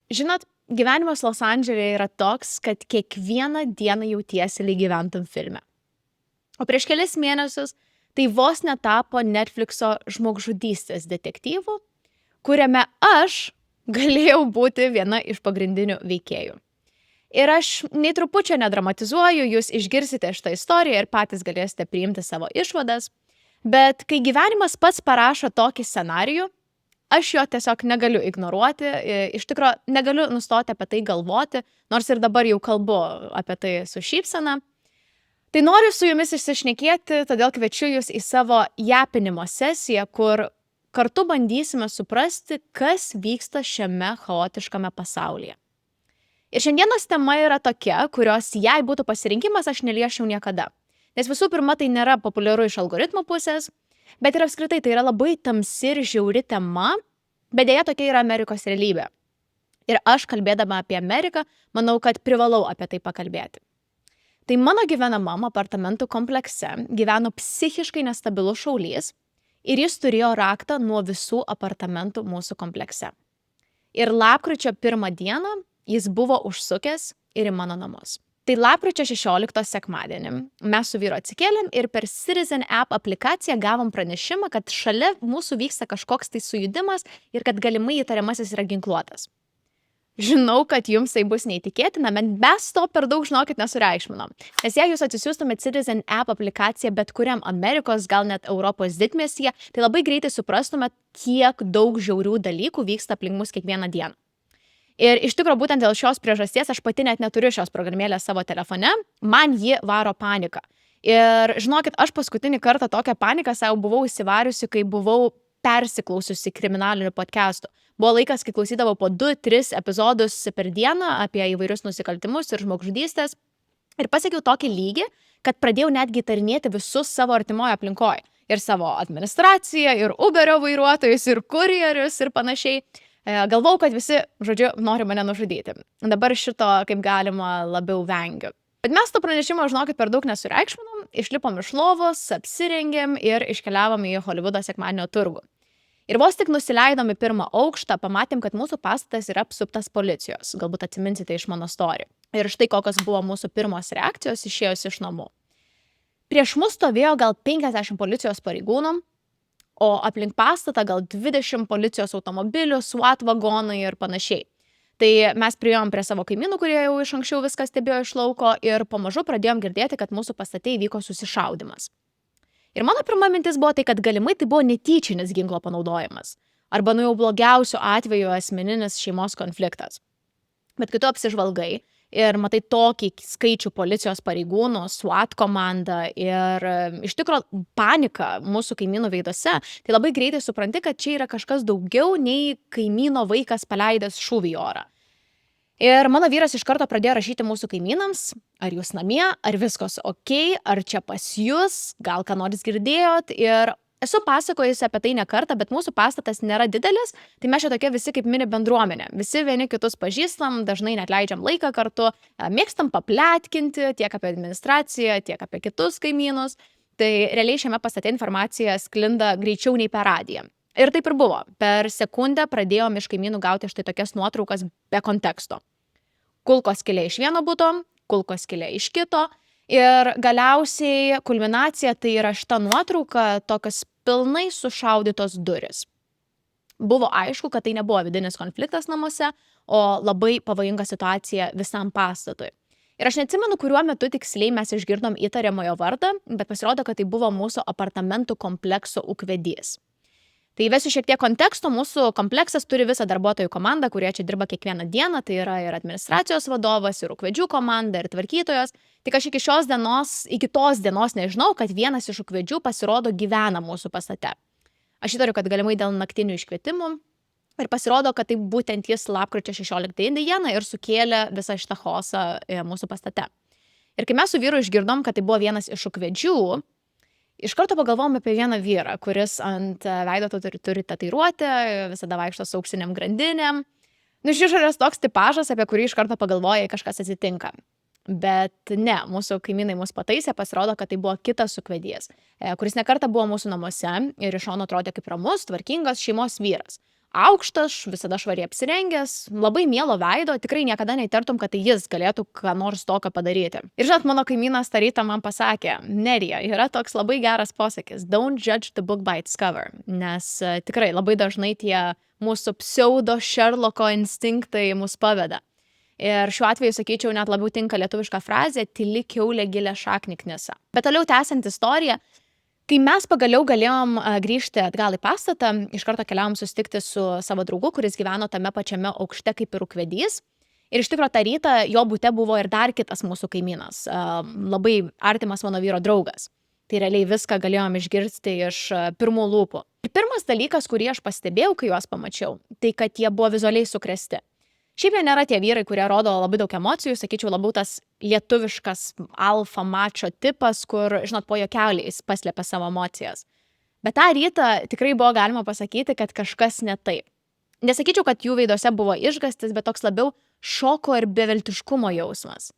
Žinot, gyvenimas Los Andžele yra toks, kad kiekvieną dieną jautiesi lyg gyventum filme. O prieš kelias mėnesius tai vos netapo Netflixo žmogžudystės detektyvu, kuriame aš galėjau būti viena iš pagrindinių veikėjų. Ir aš nei trupučio nedramatizuoju, jūs išgirsite šitą istoriją ir patys galėsite priimti savo išvadas, bet kai gyvenimas pats parašo tokį scenarijų, aš jo tiesiog negaliu ignoruoti, iš tikro negaliu nustoti apie tai galvoti, nors ir dabar jau kalbu apie tai su šypsena. Tai noriu su jumis išsišnekėti, todėl kviečiu jūs į savo japinimo sesiją, kur kartu bandysime suprasti, kas vyksta šiame chaotiškame pasaulyje. Ir šiandienos tema yra tokia, kurios jei būtų pasirinkimas, aš neliešiau niekada. Nes visų pirma, tai nėra populiaru iš algoritmo pusės, bet ir apskritai tai yra labai tamsi ir žiauri tema, bet dėja tokia yra Amerikos realybė. Ir aš kalbėdama apie Ameriką, manau, kad privalau apie tai pakalbėti. Tai mano gyvenamam apartamentų komplekse gyveno psichiškai nestabilus šaulys ir jis turėjo raktą nuo visų apartamentų mūsų komplekse. Ir lapkričio 1 dieną jis buvo užsukęs ir į mano namus. Tai lapkričio 16 sekmadienį mes su vyru atsikėlėm ir per Citizen App aplikaciją gavom pranešimą, kad šalia mūsų vyksta kažkoks tai sujudimas ir kad galimai įtariamasis yra ginkluotas. Žinau, kad jums tai bus neįtikėtina, bet mes to per daug, žinokit, nesureikšminom. Nes jei jūs atsisiųstumėt Citizen App aplikaciją bet kuriam Amerikos, gal net Europos didmiestyje, tai labai greitai suprastumėt, kiek daug žiaurių dalykų vyksta aplink mus kiekvieną dieną. Ir iš tikrųjų būtent dėl šios priežasties aš pati net neturiu šios programėlės savo telefone, man ji varo paniką. Ir žinokit, aš paskutinį kartą tokią paniką savo buvau įsivariusi, kai buvau persiklausiusi kriminalinių podcastų. Buvo laikas, kai klausydavau po 2-3 epizodus per dieną apie įvairius nusikaltimus ir žmogžudystės. Ir pasiekiau tokį lygį, kad pradėjau netgi įtarinėti visus savo artimoje aplinkoje. Ir savo administraciją, ir Uberio vairuotojus, ir kurjerius ir panašiai. Galvau, kad visi, žodžiu, nori mane nužudyti. Dabar šito kaip galima labiau vengiu. Bet mes to pranešimo, žinokit, per daug nesureikšminom, išlipom iš lovos, apsirengėm ir iškeliavom į Holivudo sekmadienio turgų. Ir vos tik nusileidom į 1 aukštą, pamatėm, kad mūsų pastatas yra apsuptas policijos. Galbūt atsiminsite iš mano story. Ir štai kokios buvo mūsų pirmos reakcijos išėjus iš namų. Prieš mus stovėjo gal 50 policijos pareigūnų, o aplink pastatą gal 20 policijos automobilių, SWAT vagonai ir panašiai. Tai mes priėjom prie savo kaimynų, kurie jau iš anksčiau viską stebėjo iš lauko ir pamažu pradėjom girdėti, kad mūsų pastate įvyko susišaudimas. Ir mano pirma mintis buvo tai, kad galimai tai buvo netyčinis ginklo panaudojimas. Arba jau blogiausiu atveju asmeninis šeimos konfliktas. Bet kai tu apsižvalgai ir matai tokį skaičių policijos pareigūnų, SWAT komandą ir iš tikro paniką mūsų kaimynų veiduose, tai labai greitai supranti, kad čia yra kažkas daugiau nei kaimyno vaikas paleidęs šūvį į orą. Ir mano vyras iš karto pradėjo rašyti mūsų kaimynams, ar jūs namie, ar viskas ok, ar čia pas jūs, gal ką nors girdėjot. Ir esu pasakojusi apie tai ne kartą, bet mūsų pastatas nėra didelis, tai mes čia tokie visi kaip mini bendruomenė. Visi vieni kitus pažįstam, dažnai net leidžiam laiką kartu, mėgstam papletkinti tiek apie administraciją, tiek apie kitus kaimynus. Tai realiai šiame pastate informacija sklinda greičiau nei per radiją. Ir taip ir buvo. Per sekundę pradėjom iš kaimynų gauti štai tokias nuotraukas be konteksto. Kulkos skylė iš vieno buto, kulkos skylė iš kito. Ir galiausiai kulminacija tai yra šita nuotrauka, tokios pilnai sušaudytos durys. Buvo aišku, kad tai nebuvo vidinis konfliktas namuose, o labai pavojinga situacija visam pastatui. Ir aš neatsimenu, kuriuo metu tiksliai mes išgirdom įtariamojo vardą, bet pasirodo, kad tai buvo mūsų apartamentų komplekso ūkvedys. Tai įvesiu šiek tiek konteksto, mūsų kompleksas turi visą darbuotojų komandą, kurie čia dirba kiekvieną dieną, tai yra ir administracijos vadovas, ir ūkvedžių komanda, ir tvarkytojos. Tik aš iki tos dienos nežinau, kad vienas iš ūkvedžių pasirodo gyvena mūsų pastate. Aš įtariu, kad galimai dėl naktinių iškvietimų. Ir pasirodo, kad tai būtent jis lapkričio 16 dieną ir sukėlė visą šitą chaosą mūsų pastate. Ir kai mes su vyru išgirdom, kad tai buvo vienas iš ūkvedžių, iš karto pagalvojom apie vieną vyrą, kuris ant veido turi tatuiruotę, visada vaikšto su auksinėm grandinėm. Iš išorės toks tipažas, apie kurį iš karto pagalvoja, kažkas atsitinka. Bet ne, mūsų kaimynai mus pataisė, pasirodo, kad tai buvo kitas ūkvedys, kuris nekartą buvo mūsų namuose ir iš šono atrodė kaip ramus, tvarkingas šeimos vyras. Aukštas, visada švariai apsirengęs, labai mielo veido, tikrai niekada neįtartum, kad tai jis galėtų ką nors tokio padaryti. Ir žinot, mano kaimynas tą rytą man pasakė, Nerija, yra toks labai geras posakis, don't judge the book by its cover, nes tikrai labai dažnai tie mūsų pseudo Sherlocko instinktai mus paveda. Ir šiuo atveju, sakyčiau, net labiau tinka lietuviška frazė tyli kiaulė gilią šaknį knisa. Bet toliau tęsiant istoriją, kai mes pagaliau galėjom grįžti atgal į pastatą, iš karto keliavom susitikti su savo draugu, kuris gyveno tame pačiame aukšte kaip ir ūkvedys. Ir iš tikrųjų tą rytą jo bute buvo ir dar kitas mūsų kaimynas, labai artimas mano vyro draugas. Tai realiai viską galėjom išgirsti iš pirmų lūpų. Ir pirmas dalykas, kurį aš pastebėjau, kai juos pamačiau, tai kad jie buvo vizualiai sukrėsti. Šiaip jie nėra tie vyrai, kurie rodo labai daug emocijų, sakyčiau, labiau tas lietuviškas alfa mačo tipas, kur, žinot, po juokeliais paslėpia savo emocijas. Bet tą rytą tikrai buvo galima pasakyti, kad kažkas ne taip. Nesakyčiau, kad jų veiduose buvo išgąstis, bet toks labiau šoko ir beviltiškumo jausmas.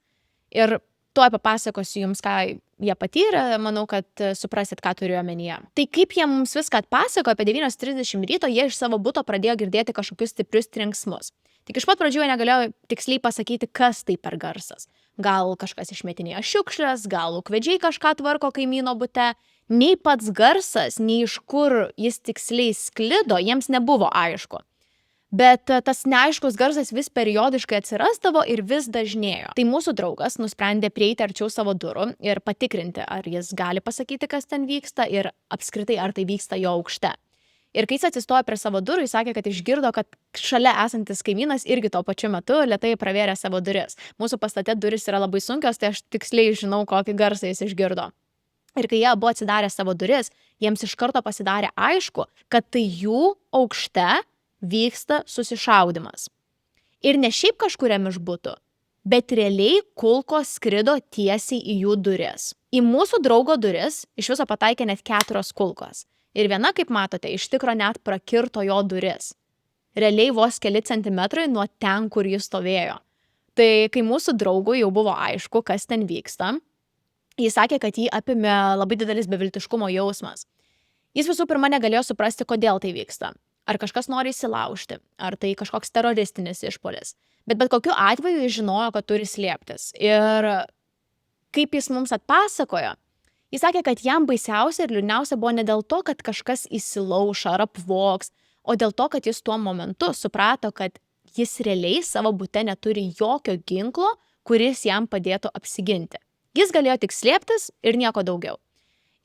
Ir tuoj papasakosiu jums, ką jie patyrė, manau, kad suprasit, ką turiu omenyje. Tai kaip jie mums viską atpasakojo, apie 9:30 ryto jie iš savo buto pradėjo girdėti kažkokius stiprius trenksmus. Tik iš pat pradžių jie negalėjo tiksliai pasakyti, kas tai per garsas. Gal kažkas išmetinėjo šiukšles, gal ūkvedžiai kažką tvarko kaimyno bute. Nei pats garsas, nei iš kur jis tiksliai sklido, jiems nebuvo aišku. Bet tas neaiškus garsas vis periodiškai atsirasdavo ir vis dažnėjo. Tai mūsų draugas nusprendė prieiti arčiau savo durų ir patikrinti, ar jis gali pasakyti, kas ten vyksta ir apskritai, ar tai vyksta jo aukšte. Ir kai jis atsistojo prie savo durų, jis sakė, kad išgirdo, kad šalia esantis kaimynas irgi tuo pačiu metu lėtai pravėrė savo duris. Mūsų pastate duris yra labai sunkios, tai aš tiksliai žinau, kokį garsą jis išgirdo. Ir kai jie buvo atsidarę savo duris, jiems iš karto pasidarė aišku, kad tai jų aukšte vyksta susišaudimas. Ir ne šiaip kažkuriam iš butų, bet realiai kulkos skrido tiesiai į jų duris. Į mūsų draugo duris iš viso pataikė net 4 kulkos. Ir viena, kaip matote, iš tikro net prakirto jo duris. Realiai vos keli centimetrai nuo ten, kur jis stovėjo. Tai kai mūsų draugui jau buvo aišku, kas ten vyksta, jis sakė, kad jį apėmė labai didelis beviltiškumo jausmas. Jis visų pirma negalėjo suprasti, kodėl tai vyksta. Ar kažkas nori įsilaužti, ar tai kažkoks teroristinis išpuolis. Bet kokiu atveju jis žinojo, kad turi slėptis. Ir kaip jis mums atpasakojo, jis sakė, kad jam baisiausia ir liūdniausia buvo ne dėl to, kad kažkas įsilauš ar apvogs, o dėl to, kad jis tuo momentu suprato, kad jis realiai savo bute neturi jokio ginklo, kuris jam padėtų apsiginti. Jis galėjo tik slėptis ir nieko daugiau.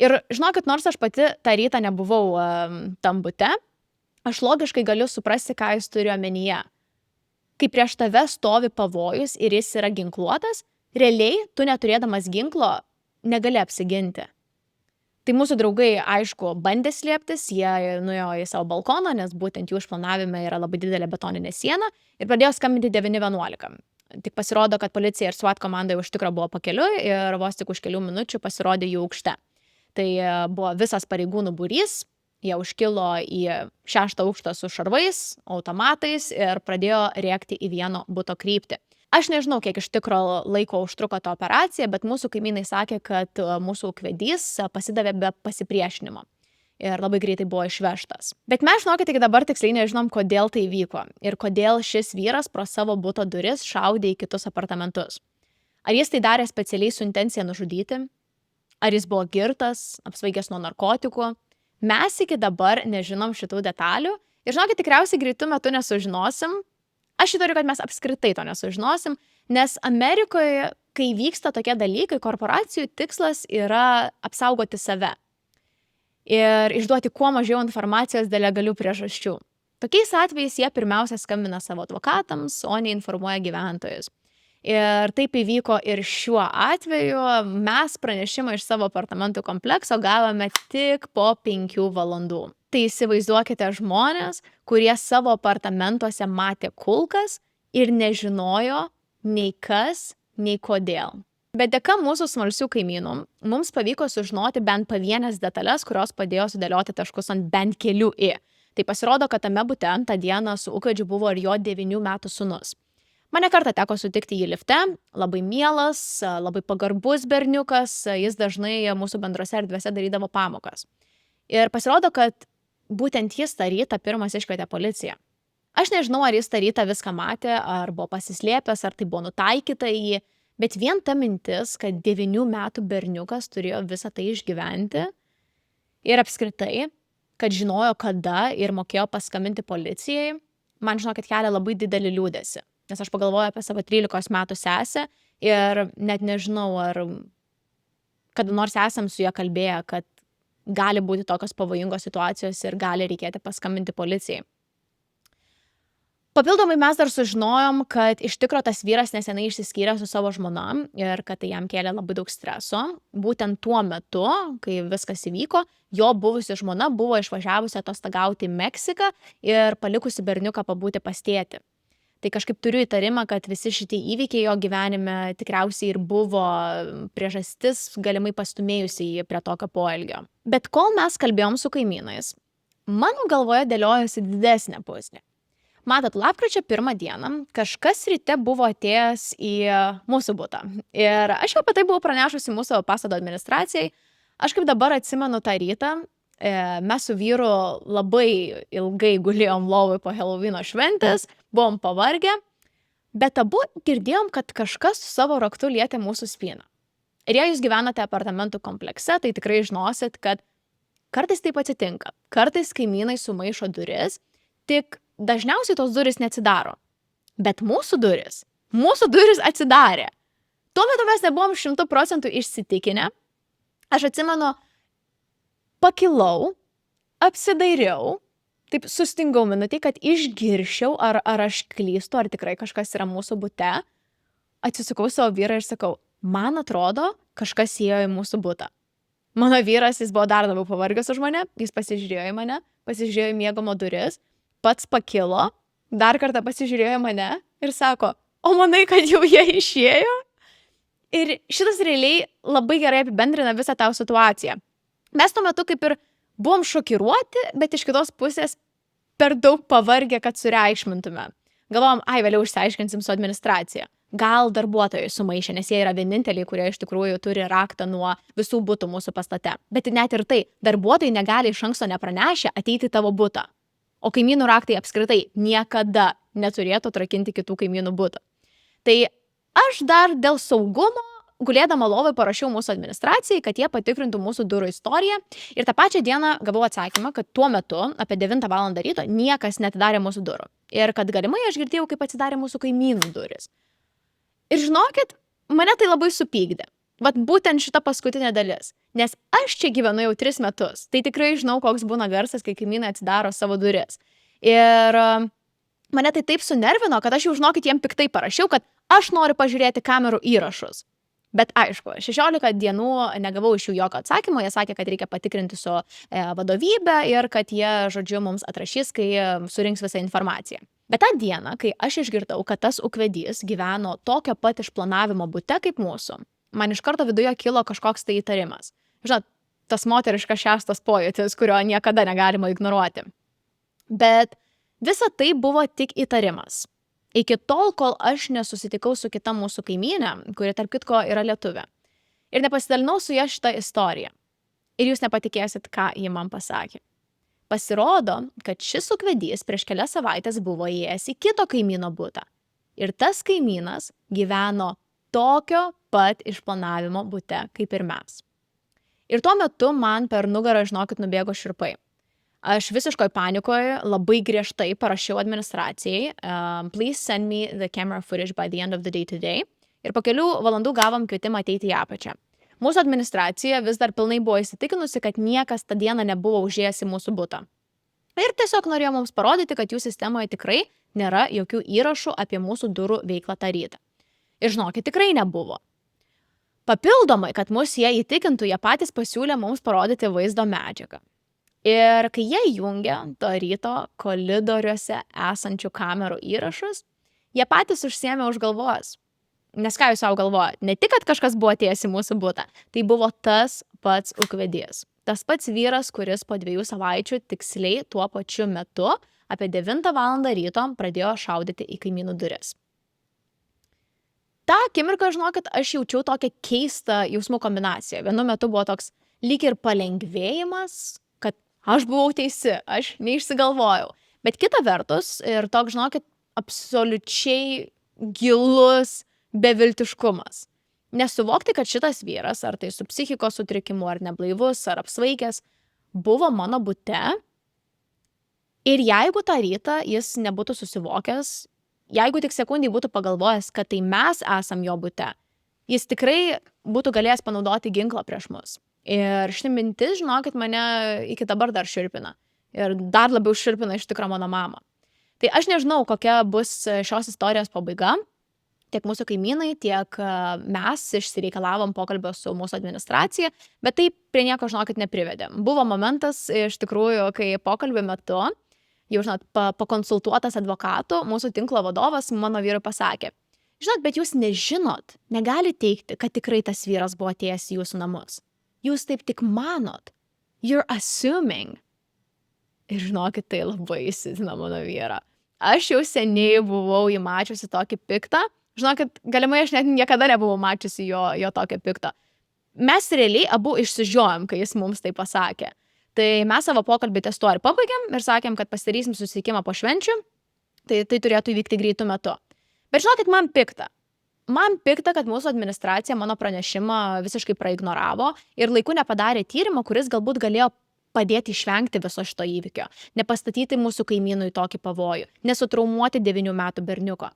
Ir žinokit, nors aš pati tą rytą nebuvau tam bute, aš logiškai galiu suprasti, ką jis turi omenyje. Kai prieš tave stovi pavojus ir jis yra ginkluotas, realiai tu neturėdamas ginklo negali apsiginti. Tai mūsų draugai, aišku, bandė slėptis, jie nuėjo į savo balkoną, nes būtent jų išplanavime yra labai didelė betoninė siena ir pradėjo skambinti 911. Tik pasirodo, kad policija ir SWAT komanda jau iš tikro buvo pakeliui ir vos tik už kelių minučių pasirodė jų aukšte. Tai buvo visas pareigūnų būrys, jie užkilo į 6. aukštą su šarvais, automatais ir pradėjo rėkti į vieno buto kryptį. Aš nežinau, kiek iš tikro laiko užtruko ta operacija, bet mūsų kaimynai sakė, kad mūsų ūkvedys pasidavė be pasipriešinimo ir labai greitai buvo išvežtas. Bet mes, žinokit, iki dabar tiksliai nežinom, kodėl tai vyko ir kodėl šis vyras pro savo buto duris šaudė į kitus apartamentus. Ar jis tai darė specialiai su intencija nužudyti? Ar jis buvo girtas, apsvaigęs nuo narkotikų? Mes iki dabar nežinom šitų detalių ir, žinokit, tikriausiai greitų metų nesužinosim. Aš įtariu, kad mes apskritai to nesužinosim, nes Amerikoje, kai vyksta tokie dalykai, korporacijų tikslas yra apsaugoti save ir išduoti kuo mažiau informacijos dėl legalių priežasčių. Tokiais atvejais jie pirmiausia skambina savo advokatams, o ne informuoja gyventojus. Ir taip įvyko ir šiuo atveju. Mes pranešimą iš savo apartamentų komplekso gavome tik po 5 valandų. Tai įsivaizduokite žmonės, kurie savo apartamentuose matė kulkas ir nežinojo nei kas, nei kodėl. Bet dėka mūsų smalsių kaimynų, mums pavyko sužinoti bent pavienes detalės, kurios padėjo sudėlioti taškus ant bent kelių i. Tai pasirodo, kad tame bute tą dieną su ūkvedžiu buvo ir jo 9 metų sūnus. Mane kartą teko sutikti jį lifte, labai mielas, labai pagarbus berniukas, jis dažnai mūsų bendrose erdvėse darydavo pamokas. Ir pasirodo, kad būtent jis tą rytą pirmas iškvietė policiją. Aš nežinau, ar jis tą rytą viską matė, ar buvo pasislėpęs, ar tai buvo nutaikyta į jį, bet vien ta mintis, kad 9 metų berniukas turėjo visą tai išgyventi ir apskritai, kad žinojo kada ir mokėjo paskambinti policijai, man žinokit kelia labai didelį liūdesį. Nes aš pagalvoju apie savo 13 metų sesę ir net nežinau, ar kada nors esam su ja kalbėję, kad gali būti tokios pavojingos situacijos ir gali reikėti paskambinti policijai. Papildomai mes dar sužinojom, kad iš tikro tas vyras nesenai išsiskyrė su savo žmona ir kad tai jam kėlė labai daug streso. Būtent tuo metu, kai viskas įvyko, jo buvusi žmona buvo išvažiavusi atostogauti į Meksiką ir palikusi berniuką pabūti pas tėtį. Tai kažkaip turiu įtarimą, kad visi šitie įvykiai jo gyvenime tikriausiai ir buvo priežastis galimai pastumėjusi jį prie tokio poelgio. Bet kol mes kalbėjom su kaimynais, mano galvoje dėliojosi didesnė pusė. Matot, lapkričio 1 dieną kažkas ryte buvo atėjęs į mūsų butą. Ir aš jau apie tai buvau pranešusi mūsų pastato administracijai. Aš kaip dabar atsimenu tą rytą, mes su vyru labai ilgai gulėjom lovoj po Helovyno šventės, buvom pavargę, bet abu girdėjom, kad kažkas su savo raktu lietė mūsų spyną. Ir jei jūs gyvenate apartamentų komplekse, tai tikrai žinosit, kad kartais taip atsitinka. Kartais kaimynai sumaišo duris, tik dažniausiai tos duris neatsidaro. Bet mūsų duris atsidarė. Tuo metu mes nebuvom 100% įsitikinę. Aš atsimenu, pakilau, apsidairiau, taip sustingau minutį, kad išgirščiau, ar aš klystu, ar tikrai kažkas yra mūsų bute. Atsisukau savo vyrą ir sakau, man atrodo, kažkas įėjo į mūsų butą. Mano vyras, jis buvo dar labiau pavargęs už mane, jis pasižiūrėjo į mane, pasižiūrėjo į miegamo duris, pats pakilo, dar kartą pasižiūrėjo į mane ir sako, o manai, kad jau jie išėjo? Ir šitas realiai labai gerai apibendrina visą tą situaciją. Mes tuo metu kaip ir buvom šokiruoti, bet iš kitos pusės per daug pavargę, kad sureikšmintume. Galvom, vėliau išsiaiškinsim su administracija. Gal darbuotojai sumaišė, nes jie yra vieninteliai, kurie iš tikrųjų turi raktą nuo visų butų mūsų pastate. Bet net ir tai, darbuotojai negali iš anksto nepranešę ateiti į tavo butą. O kaimynų raktai apskritai niekada neturėtų atrakinti kitų kaimynų butą. Tai aš dar dėl saugumo, gulėdama lovai, parašiau mūsų administracijai, kad jie patikrintų mūsų durų istoriją. Ir tą pačią dieną gavau atsakymą, kad tuo metu, apie 9 val. Ryto, niekas neatidarė mūsų durų. Ir kad galimai aš girdėjau, kaip atsidarė mūsų kaimynų duris. Ir žinokit, mane tai labai supykdė. Vat būtent šita paskutinė dalis. Nes aš čia gyvenu jau 3 metus. Tai tikrai žinau, koks būna garsas, kai kaimynai atidaro savo duris. Ir mane tai taip sunervino, kad aš jau žinokit jiem piktai parašiau, kad aš noriu pažiūrėti kamerų įrašus. Bet aišku, 16 dienų negavau iš jų jokio atsakymo, jie sakė, kad reikia patikrinti su vadovybė ir kad jie, žodžiu, mums atrašys, kai surinks visą informaciją. Bet tą dieną, kai aš išgirdau, kad tas ūkvedys gyveno tokio pat išplanavimo bute kaip mūsų, man iš karto viduje kilo kažkoks tai įtarimas. Žinot, tas moteriškas šeštas pojūtis, kurio niekada negalima ignoruoti. Bet visa tai buvo tik įtarimas. Iki tol, kol aš nesusitikau su kita mūsų kaimynė, kuri tarp kitko yra lietuvė. Ir nepasidalinau su ja šitą istoriją. Ir jūs nepatikėsit, ką ji man pasakė. Pasirodo, kad šis ūkvedys prieš kelias savaitės buvo įėjęs į kito kaimyno butą. Ir tas kaimynas gyveno tokio pat išplanavimo bute kaip ir mes. Ir tuo metu man per nugarą, žinokit, nubėgo šiurpai. Aš visiškoj panikoje labai griežtai parašiau administracijai, please send me the camera footage by the end of the day today. Ir po kelių valandų gavom kvietimą ateiti į apačią. Mūsų administracija vis dar pilnai buvo įsitikinusi, kad niekas tą dieną nebuvo užėjęs į mūsų butą. Ir tiesiog norėjo mums parodyti, kad jų sistemoje tikrai nėra jokių įrašų apie mūsų durų veiklą tą rytą. Ir žinokit, tikrai nebuvo. Papildomai, kad mus jie įtikintų, jie patys pasiūlė mums parodyti vaizdo medžiagą. Ir kai jie jungia to ryto koridoriuose esančių kamerų įrašus, jie patys užsiėmė už galvos. Nes ką jūs savo galvojat? Ne tik, kad kažkas buvo atėjęs į mūsų butą, tai buvo tas pats ūkvedys. Tas pats vyras, kuris po 2 savaičių tiksliai tuo pačiu metu apie 9 val. Ryto pradėjo šaudyti į kaimynų duris. Ta akimirką, žinokit, aš jaučiau tokią keistą jausmų kombinaciją. Vienu metu buvo toks lyg ir palengvėjimas, kad aš buvau teisi, aš neišsigalvojau. Bet kita vertus, ir toks, žinokit, absoliučiai gilus beviltiškumas. Nesuvokti, kad šitas vyras, ar tai su psichikos sutrikimu, ar neblaivus, ar apsvaigęs, buvo mano bute. Ir jeigu tą rytą jis nebūtų susivokęs, jeigu tik sekundį būtų pagalvojęs, kad tai mes esam jo bute, jis tikrai būtų galėjęs panaudoti ginklą prieš mus. Ir ši mintis, žinokit, mane iki dabar dar širpina. Ir dar labiau širpina iš tikro mano mamą. Tai aš nežinau, kokia bus šios istorijos pabaiga. Tiek mūsų kaimynai, tiek mes išsireikalavom pokalbio su mūsų administracija, bet tai prie nieko, žinokit, neprivedė. Buvo momentas, iš tikrųjų, kai pokalbio metu, jau, žinot, pakonsultuotas advokatų, mūsų tinklo vadovas mano vyrui pasakė, žinot, bet jūs nežinot, negali teigti, kad tikrai tas vyras buvo atėjęs į jūsų namus. Jūs taip tik manot. You're assuming. Ir žinokit, tai labai įsitina mano vyrą. Aš jau seniai buvau įmačiusi tokį piktą. Žinokit, galimai aš net niekada nebuvau mačiusi jo tokio pikto. Mes realiai abu išsižiojom, kai jis mums tai pasakė. Tai mes savo pokalbį ties tuo ir pabaigėm ir sakėm, kad pasidarysim susitikimą po švenčių. Tai turėtų įvykti greitų metu. Bet žinokit, man pikta. Man pikta, kad mūsų administracija mano pranešimą visiškai praignoravo ir laiku nepadarė tyrimo, kuris galbūt galėjo padėti išvengti viso šito įvykio, nepastatyti mūsų kaimynų į tokį pavojų, nesutraumuoti 9 metų berniuko.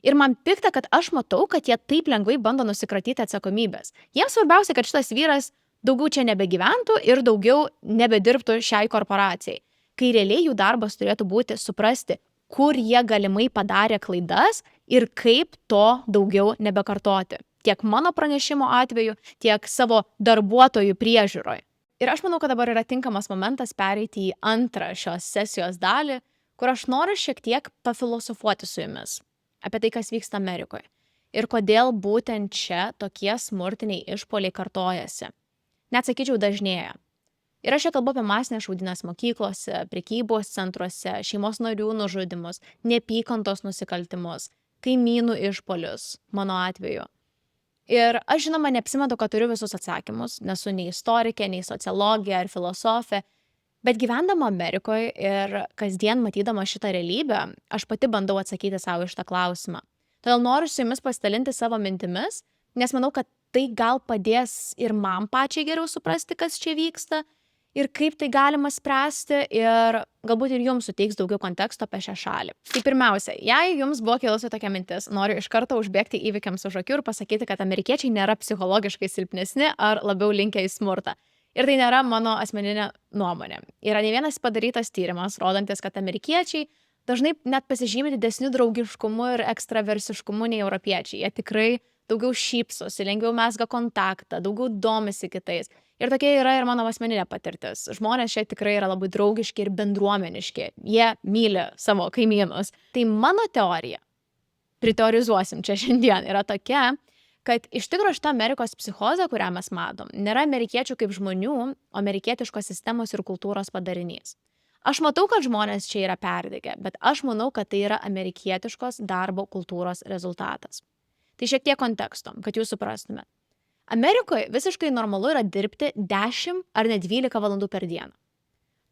Ir man pikta, kad aš matau, kad jie taip lengvai bando nusikratyti atsakomybės. Jiems svarbiausia, kad šitas vyras daugiau čia nebegyventų ir daugiau nebedirbtų šiai korporacijai. Kai realiai jų darbas turėtų būti suprasti, kur jie galimai padarė klaidas ir kaip to daugiau nebekartoti. Tiek mano pranešimo atveju, tiek savo darbuotojų priežiūroje. Ir aš manau, kad dabar yra tinkamas momentas pereiti į antrą šios sesijos dalį, kur aš noriu šiek tiek pafilosofuoti su jumis apie tai, kas vyksta Amerikoje. Ir kodėl būtent čia tokie smurtiniai išpuoliai kartojasi. Net sakyčiau, dažnėja. Ir aš čia kalbu apie masinės šaudynes mokyklose, prekybos centruose, šeimos narių nužudymus, neapykantos nusikaltimus, kaimynų išpuolius, mano atveju. Ir aš, žinoma, neapsimetu, kad turiu visus atsakymus, nesu nei istorikė, nei sociologė ar filosofė, bet gyvendama Amerikoje ir kasdien matydama šitą realybę, aš pati bandau atsakyti savo iš tą klausimą. Todėl noriu su jumis pasidalinti savo mintimis, nes manau, kad tai gal padės ir man pačiai geriau suprasti, kas čia vyksta, ir kaip tai galima spręsti, ir galbūt ir jums suteiks daugiau konteksto apie šią šalį. Tai pirmiausia, jei jums buvo kilusi tokia mintis, noriu iš karto užbėgti įvykiams už akių ir pasakyti, kad amerikiečiai nėra psichologiškai silpnesni ar labiau linkę į smurtą. Ir tai nėra mano asmeninė nuomonė. Yra ne vienas padarytas tyrimas, rodantis, kad amerikiečiai dažnai net pasižymi didesniu draugiškumu ir ekstraversiškumu nei europiečiai. Jie tikrai daugiau šypsosi, lengviau mezga kontaktą, daugiau domisi kitais. Ir tokia yra ir mano asmeninė patirtis. Žmonės čia tikrai yra labai draugiški ir bendruomeniški. Jie myli savo kaimynus. Tai mano teorija, priteorizuosim čia šiandien, yra tokia, kad iš tikrųjų šita Amerikos psichozė, kurią mes matom, nėra amerikiečių kaip žmonių, o amerikietiškos sistemos ir kultūros padarinys. Aš matau, kad žmonės čia yra perdegę, bet aš manau, kad tai yra amerikietiškos darbo kultūros rezultatas. Tai šiek tiek konteksto, kad jūs suprastumėte. Amerikoje visiškai normalu yra dirbti 10 ar net 12 valandų per dieną.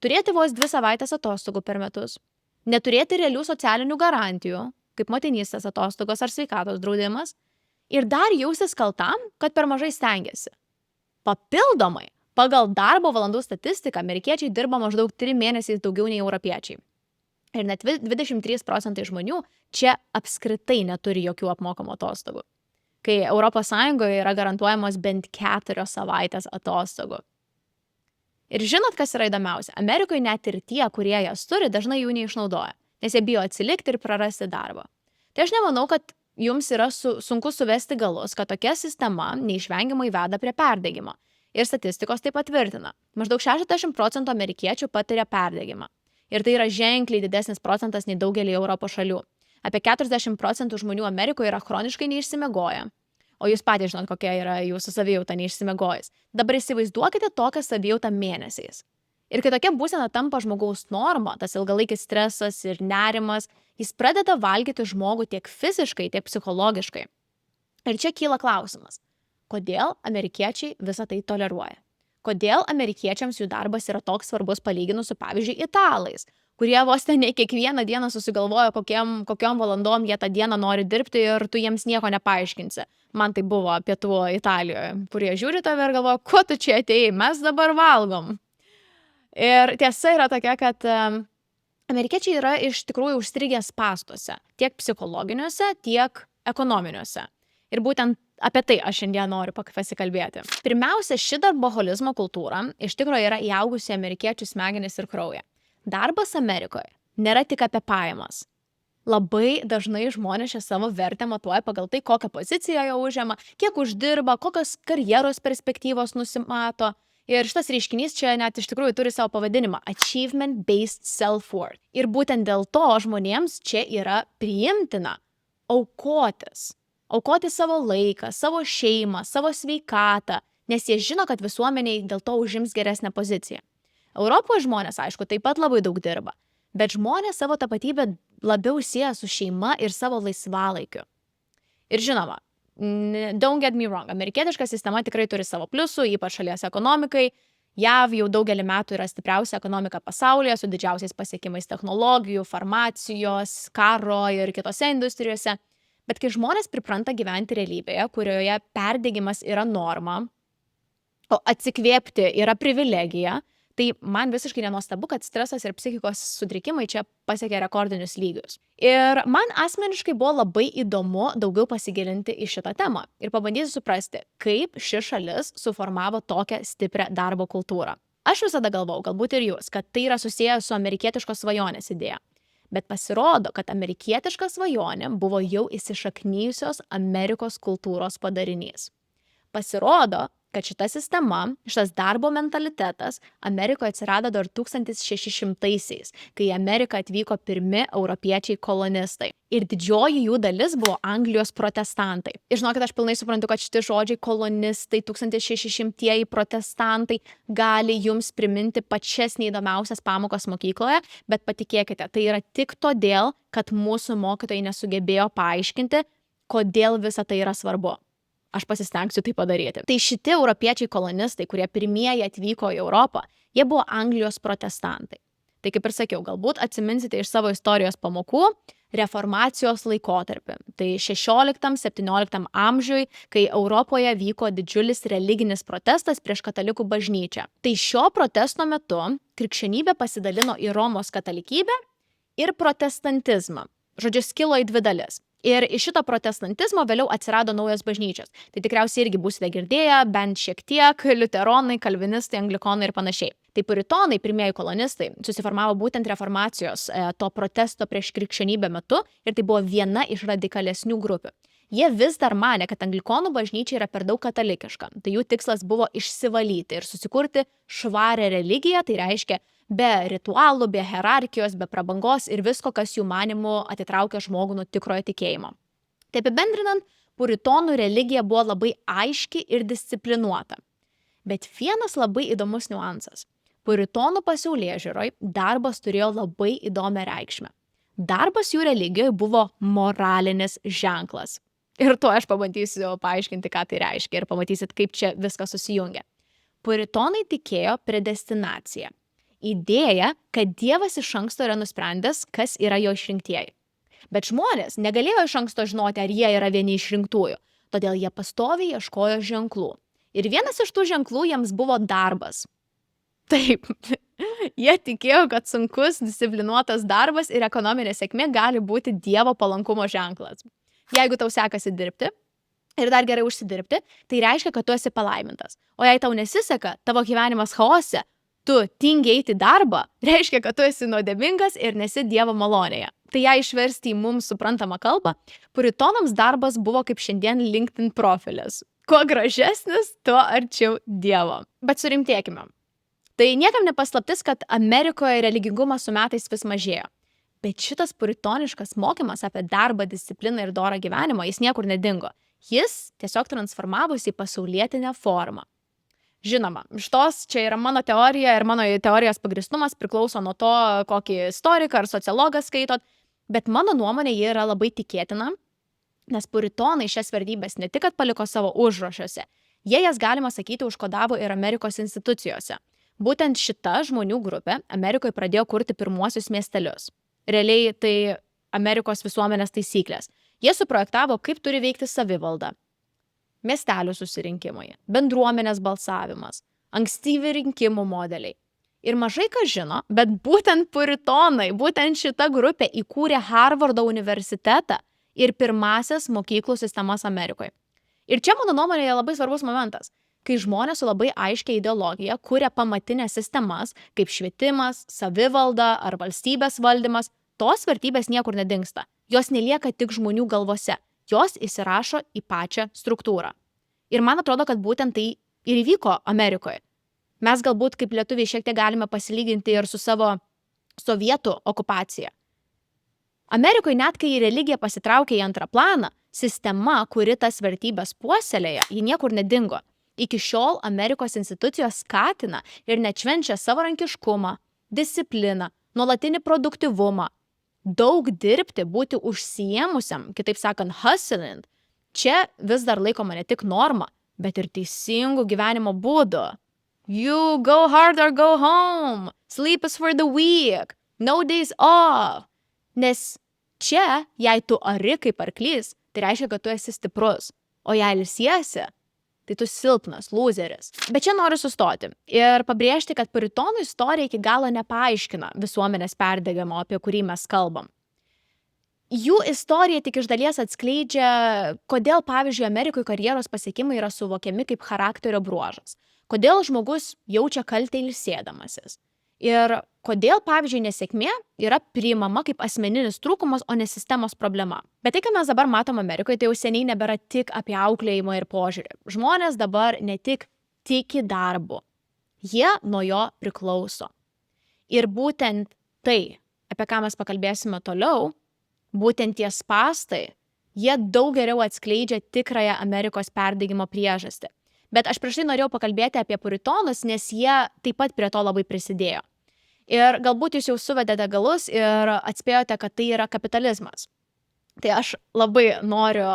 Turėti vos 2 savaitės atostogų per metus. Neturėti realių socialinių garantijų, kaip motinystės atostogos ar sveikatos draudimas. Ir dar jaustis kaltam, kad per mažai stengiasi. Papildomai, pagal darbo valandų statistiką, amerikiečiai dirba maždaug 3 mėnesiais daugiau nei europiečiai. Ir net 23% žmonių čia apskritai neturi jokių apmokamų atostogų. Kai ES yra garantuojamos bent 4 savaitės atostogų. Ir žinot, kas yra įdomiausia? Amerikoje net ir tie, kurie jas turi, dažnai jų neišnaudoja, nes jie bijo atsilikti ir prarasti darbą. Tai aš nemanau, kad jums yra sunku suvesti galus, kad tokia sistema neišvengiamai veda prie perdegimo. Ir statistikos tai patvirtina. Maždaug 60% amerikiečių patiria perdegimą. Ir tai yra ženkliai didesnis procentas nei daugelį Europos šalių. Apie 40% žmonių Amerikoje yra chroniškai neišsimiegoję. O jūs patys žinot, kokia yra jūsų savijauta neišsimiegojus. Dabar įsivaizduokite tokią savijautą mėnesiais. Ir kai tokia būsena tampa žmogaus norma, tas ilgalaikis stresas ir nerimas, jis pradeda valgyti žmogų tiek fiziškai, tiek psichologiškai. Ir čia kyla klausimas, kodėl amerikiečiai visą tai toleruoja? kodėl amerikiečiams jų darbas yra toks svarbus palyginus su, pavyzdžiui, italais, kurie vos ne kiekvieną dieną susigalvoja, kokiom valandom jie tą dieną nori dirbti ir tu jiems nieko nepaaiškinsi. Man tai buvo pietų Italijoje, kurie žiūri tave ir galvoja, kuo tu čia atėjai, mes dabar valgom. Ir tiesa yra tokia, kad amerikiečiai yra iš tikrųjų užstrigę spąstuose, tiek psichologiniuose, tiek ekonominiuose. Ir būtent apie tai aš šiandien noriu pasikalbėti. Pirmiausia, ši darboholizmo kultūra iš tikrųjų yra įaugusi amerikiečių smegenis ir kraują. Darbas Amerikoje nėra tik apie pajamas. Labai dažnai žmonės šią savo vertę matuoja pagal tai, kokią poziciją jie užima, kiek uždirba, kokios karjeros perspektyvos nusimato. Ir šitas reiškinys čia net iš tikrųjų turi savo pavadinimą – Achievement-Based Self-Worth. Ir būtent dėl to žmonėms čia yra priimtina aukotis. Aukoti savo laiką, savo šeimą, savo sveikatą, nes jie žino, kad visuomeniai dėl to užims geresnę poziciją. Europoje žmonės, aišku, taip pat labai daug dirba. Bet žmonės savo tapatybę labiau sieja su šeima ir savo laisvalaikiu. Ir žinoma, don't get me wrong, amerikietiška sistema tikrai turi savo pliusų, ypač šalies ekonomikai. JAV jau daugelį metų yra stipriausia ekonomika pasaulyje, su didžiausiais pasiekimais technologijų, farmacijos, karo ir kitose industrijose. Bet kai žmonės pripranta gyventi realybėje, kurioje perdegimas yra norma, o atsikvėpti yra privilegija, tai man visiškai nenuostabu, kad stresas ir psichikos sutrikimai čia pasiekė rekordinius lygius. Ir man asmeniškai buvo labai įdomu daugiau pasigilinti į šitą temą ir pabandyti suprasti, kaip ši šalis suformavo tokią stiprią darbo kultūrą. Aš visada galvau, galbūt ir jūs, kad tai yra susiję su amerikietiškos svajonės idėja. Bet pasirodo, kad amerikietiška svajonė buvo jau įsišaknyjusios Amerikos kultūros padarinys. Pasirodo, kad šita sistema, šitas darbo mentalitetas Amerikoje atsirado dar 1600-aisiais, kai į Ameriką atvyko pirmi europiečiai kolonistai. Ir didžioji jų dalis buvo Anglijos protestantai. Ir žinokit, aš pilnai suprantu, kad šitie žodžiai kolonistai, 1600-ieji protestantai gali jums priminti pačias neįdomiausias pamokas mokykloje, bet patikėkite, tai yra tik todėl, kad mūsų mokytojai nesugebėjo paaiškinti, kodėl visa tai yra svarbu. Aš pasistengsiu tai padaryti. Tai šitie europiečiai kolonistai, kurie pirmieji atvyko į Europą, jie buvo Anglijos protestantai. Tai kaip ir sakiau, galbūt atsiminsite iš savo istorijos pamokų reformacijos laikotarpį. Tai 16-17 amžiui, kai Europoje vyko didžiulis religinis protestas prieš katalikų bažnyčią. Tai šio protesto metu krikščionybė pasidalino į Romos katalikybę ir protestantizmą. Žodžiu, skilo į dvi dalis. Ir iš šito protestantizmo vėliau atsirado naujos bažnyčios. Tai tikriausiai irgi būsite girdėję, bent šiek tiek, liuteronai, kalvinistai, anglikonai ir panašiai. Tai puritonai, pirmieji kolonistai, susiformavo būtent reformacijos to protesto prieš krikščionybę metu ir tai buvo viena iš radikalesnių grupių. Jie vis dar manė, kad anglikonų bažnyčia yra per daug katalikiška. Tai jų tikslas buvo išsivalyti ir susikurti švarę religiją, tai reiškia be ritualų, be hierarchijos, be prabangos ir visko, kas jų manimų atitraukia žmogų nuo tikrojo tikėjimo. Tai apibendrinant, puritonų religija buvo labai aiški ir disciplinuota. Bet vienas labai įdomus niuansas. Puritonų pasaulėžiūroj darbas turėjo labai įdomią reikšmę. Darbas jų religijoje buvo moralinis ženklas. Ir to aš pabandysiu paaiškinti, ką tai reiškia ir pamatysit, kaip čia viskas susijungia. Puritonai tikėjo predestinaciją. Idėja, kad Dievas iš anksto yra nusprendęs, kas yra jo išrinktieji. Bet žmonės negalėjo iš anksto žinoti, ar jie yra vieni išrinktųjų, todėl jie pastoviai ieškojo ženklų. Ir vienas iš tų ženklų jiems buvo darbas. Taip, jie tikėjo, kad sunkus, disciplinuotas darbas ir ekonominė sėkmė gali būti Dievo palankumo ženklas. Jeigu tau sekasi dirbti ir dar gerai užsidirbti, tai reiškia, kad tu esi palaimintas. O jei tau nesiseka, tavo gyvenimas chaose, tu tingi eiti į darbą, reiškia, kad tu esi nuodėmingas ir nesi Dievo malonėje. Tai jei išversti į mums suprantamą kalbą, puritonams darbas buvo kaip šiandien LinkedIn profilis. Kuo gražesnis, tuo arčiau Dievo. Bet surimtėkime. Tai niekam nepaslaptis, kad Amerikoje religingumas su metais vis mažėjo. Bet šitas puritoniškas mokymas apie darbą, discipliną ir dorą gyvenimą, jis niekur nedingo. Jis tiesiog transformavosi į pasaulietinę formą. Žinoma, šitos čia yra mano teorija ir mano teorijos pagristumas priklauso nuo to, kokį istoriką ar sociologą skaitot, bet mano nuomonė jie yra labai tikėtina, nes puritonai šias vertybės ne tik, kad paliko savo užrašuose, Jie jas galima sakyti užkodavo ir Amerikos institucijose. Būtent šita žmonių grupė Amerikoje pradėjo kurti pirmuosius miestelius. Realiai tai Amerikos visuomenės taisyklės. Jie suprojektavo, kaip turi veikti savivalda, miestelių susirinkimai, bendruomenės balsavimas, ankstyvi rinkimų modeliai. Ir mažai kas žino, bet būtent puritonai, būtent šita grupė įkūrė Harvardo universitetą ir pirmasias mokyklų sistemas Amerikoje. Ir čia, mano nuomonėje, labai svarbus momentas, kai žmonės su labai aiškia ideologija kuria pamatinės sistemas, kaip švietimas, savivalda ar valstybės valdymas, tos vertybės niekur nedingsta. Jos nelieka tik žmonių galvose, jos įsirašo į pačią struktūrą. Ir man atrodo, kad būtent tai ir įvyko Amerikoje. Mes galbūt kaip lietuviai šiek tiek galime pasilyginti ir su savo sovietų okupacija. Amerikoje net kai religija pasitraukė į antrą planą, sistema, kuri tas vertybės puoselėja, ji niekur nedingo. Iki šiol Amerikos institucijos skatina ir net švenčia savarankiškumą, discipliną, nuolatinį produktyvumą. Daug dirbti, būti užsiėmusiam, kitaip sakant, hustling, čia vis dar laikoma ne tik norma, bet ir teisingų gyvenimo būdų. You go hard or go home. Sleep is for the weak. No days off. Nes čia, jei tu ari kaip arklys, tai reiškia, kad tu esi stiprus. O jei ilsiesi, tai tu silpnas, loseris. Bet čia noriu sustoti ir pabrėžti, kad puritonų istorija iki galo nepaaiškina visuomenės perdegimo, apie kurį mes kalbam. Jų istorija tik iš dalies atskleidžia, kodėl, pavyzdžiui, Amerikoje karjeros pasiekimai yra suvokiami kaip charakterio bruožas. Kodėl žmogus jaučia kaltę ilsėdamasis. Ir kodėl, pavyzdžiui, nesėkmė yra priimama kaip asmeninis trūkumas, o ne sistemos problema. Bet tai, ką mes dabar matom Amerikoje, tai jau seniai nebėra tik apie auklėjimą ir požiūrį. Žmonės dabar ne tik tiki darbu, jie nuo jo priklauso. Ir būtent tai, apie ką mes pakalbėsime toliau, būtent tie spąstai, jie daug geriau atskleidžia tikrąją Amerikos perdegimo priežastį. Bet aš prieš tai norėjau pakalbėti apie puritonus, nes jie taip pat prie to labai prisidėjo. Ir galbūt jūs jau suvedėte galus ir atspėjote, kad tai yra kapitalizmas. Tai aš labai noriu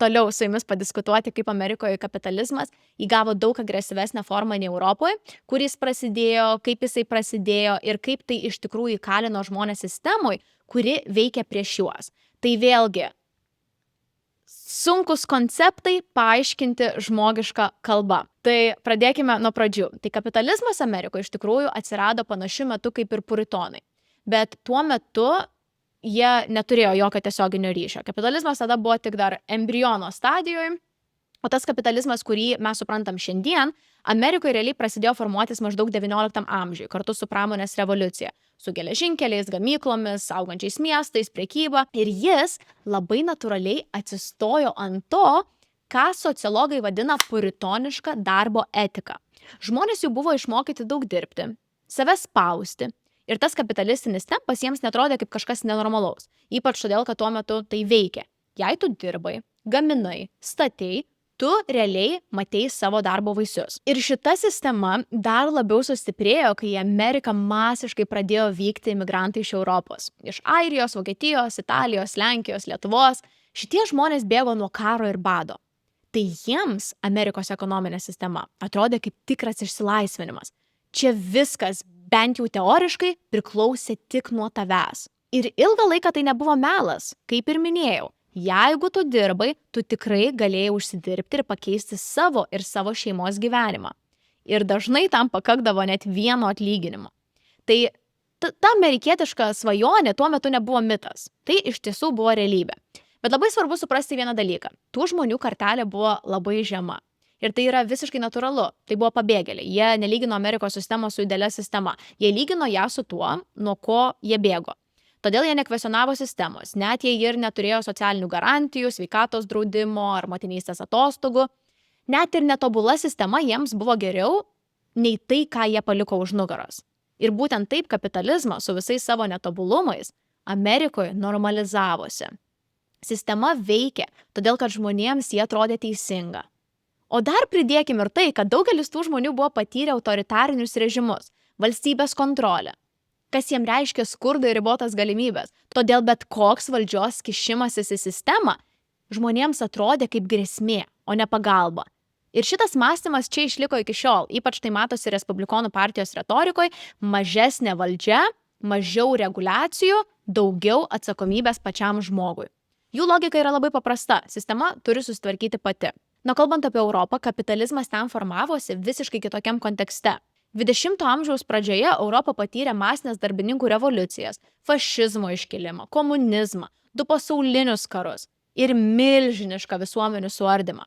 toliau su jumis padiskutuoti, kaip Amerikoje kapitalizmas įgavo daug agresyvesnę formą nei Europoje, kur jis prasidėjo, kaip jisai prasidėjo ir kaip tai iš tikrųjų įkalino žmonės sistemui, kuri veikia prieš juos. Tai vėlgi sunkus konceptai paaiškinti žmogišką kalbą. Tai pradėkime nuo pradžių. Tai kapitalizmas Amerikoje iš tikrųjų atsirado panašiu metu kaip ir puritonai. Bet tuo metu jie neturėjo jokio tiesioginio ryšio. Kapitalizmas tada buvo tik dar embriono stadijoje, o tas kapitalizmas, kurį mes suprantam šiandien, Amerikoje realiai prasidėjo formuotis maždaug XIX amžiuje, kartu su pramonės revoliucija, su geležinkeliais, gamyklomis, augančiais miestais, prekyba. Ir jis labai natūraliai atsistojo ant to, ką sociologai vadina puritoniška darbo etika. Žmonės jau buvo išmokyti daug dirbti, save spausti. Ir tas kapitalistinis tempas jiems netrodė kaip kažkas nenormalaus. Ypač todėl, kad tuo metu tai veikė. Jei tu dirbai, gaminai, statei, tu realiai matei savo darbo vaisius. Ir šita sistema dar labiau sustiprėjo, kai į Ameriką masiškai pradėjo vykti imigrantai iš Europos. Iš Airijos, Vokietijos, Italijos, Lenkijos, Lietuvos. Šitie žmonės bėgo nuo karo ir bado. Tai jiems Amerikos ekonominė sistema atrodė kaip tikras išsilaisvinimas. Čia viskas, bent jau teoriškai, priklausė tik nuo tavęs. Ir ilgą laiką tai nebuvo melas, kaip ir minėjau. Jeigu tu dirbai, tu tikrai galėjai užsidirbti ir pakeisti savo ir savo šeimos gyvenimą. Ir dažnai tam pakakdavo net vieno atlyginimo. Tai ta amerikietiška svajonė tuo metu nebuvo mitas. Tai iš tiesų buvo realybė. Bet labai svarbu suprasti vieną dalyką. Tų žmonių kartelė buvo labai žema. Ir tai yra visiškai natūralu. Tai buvo pabėgėliai. Jie nelygino Amerikos sistemos su idealia sistema. Jie lygino ją su tuo, nuo ko jie bėgo. Todėl jie nekvesionavo sistemos, net jei ir neturėjo socialinių garantijų, sveikatos draudimo ar motinystės atostogų. Net ir netobula sistema jiems buvo geriau nei tai, ką jie paliko už nugaros. Ir būtent taip kapitalizmas su visais savo netobulumais Amerikoje normalizavosi. Sistema veikė, todėl kad žmonėms jie atrodė teisinga. O dar pridėkime ir tai, kad daugelis tų žmonių buvo patyrę autoritarinius režimus, valstybės kontrolę, kas jiems reiškia skurdą ir ribotas galimybės. Todėl bet koks valdžios kišimasis į sistemą žmonėms atrodė kaip grėsmė, o ne pagalba. Ir šitas mąstymas čia išliko iki šiol, ypač tai matosi Respublikonų partijos retorikoje, mažesnė valdžia, mažiau reguliacijų, daugiau atsakomybės pačiam žmogui. Jų logika yra labai paprasta, sistema turi susitvarkyti pati. Na, kalbant apie Europą, kapitalizmas ten formavosi visiškai kitokiam kontekste. 20-ojo amžiaus pradžioje Europa patyrė masinės darbininkų revoliucijas, fašizmo iškilimą, komunizmą, 2 pasaulinius karus ir milžinišką visuomenių suardymą.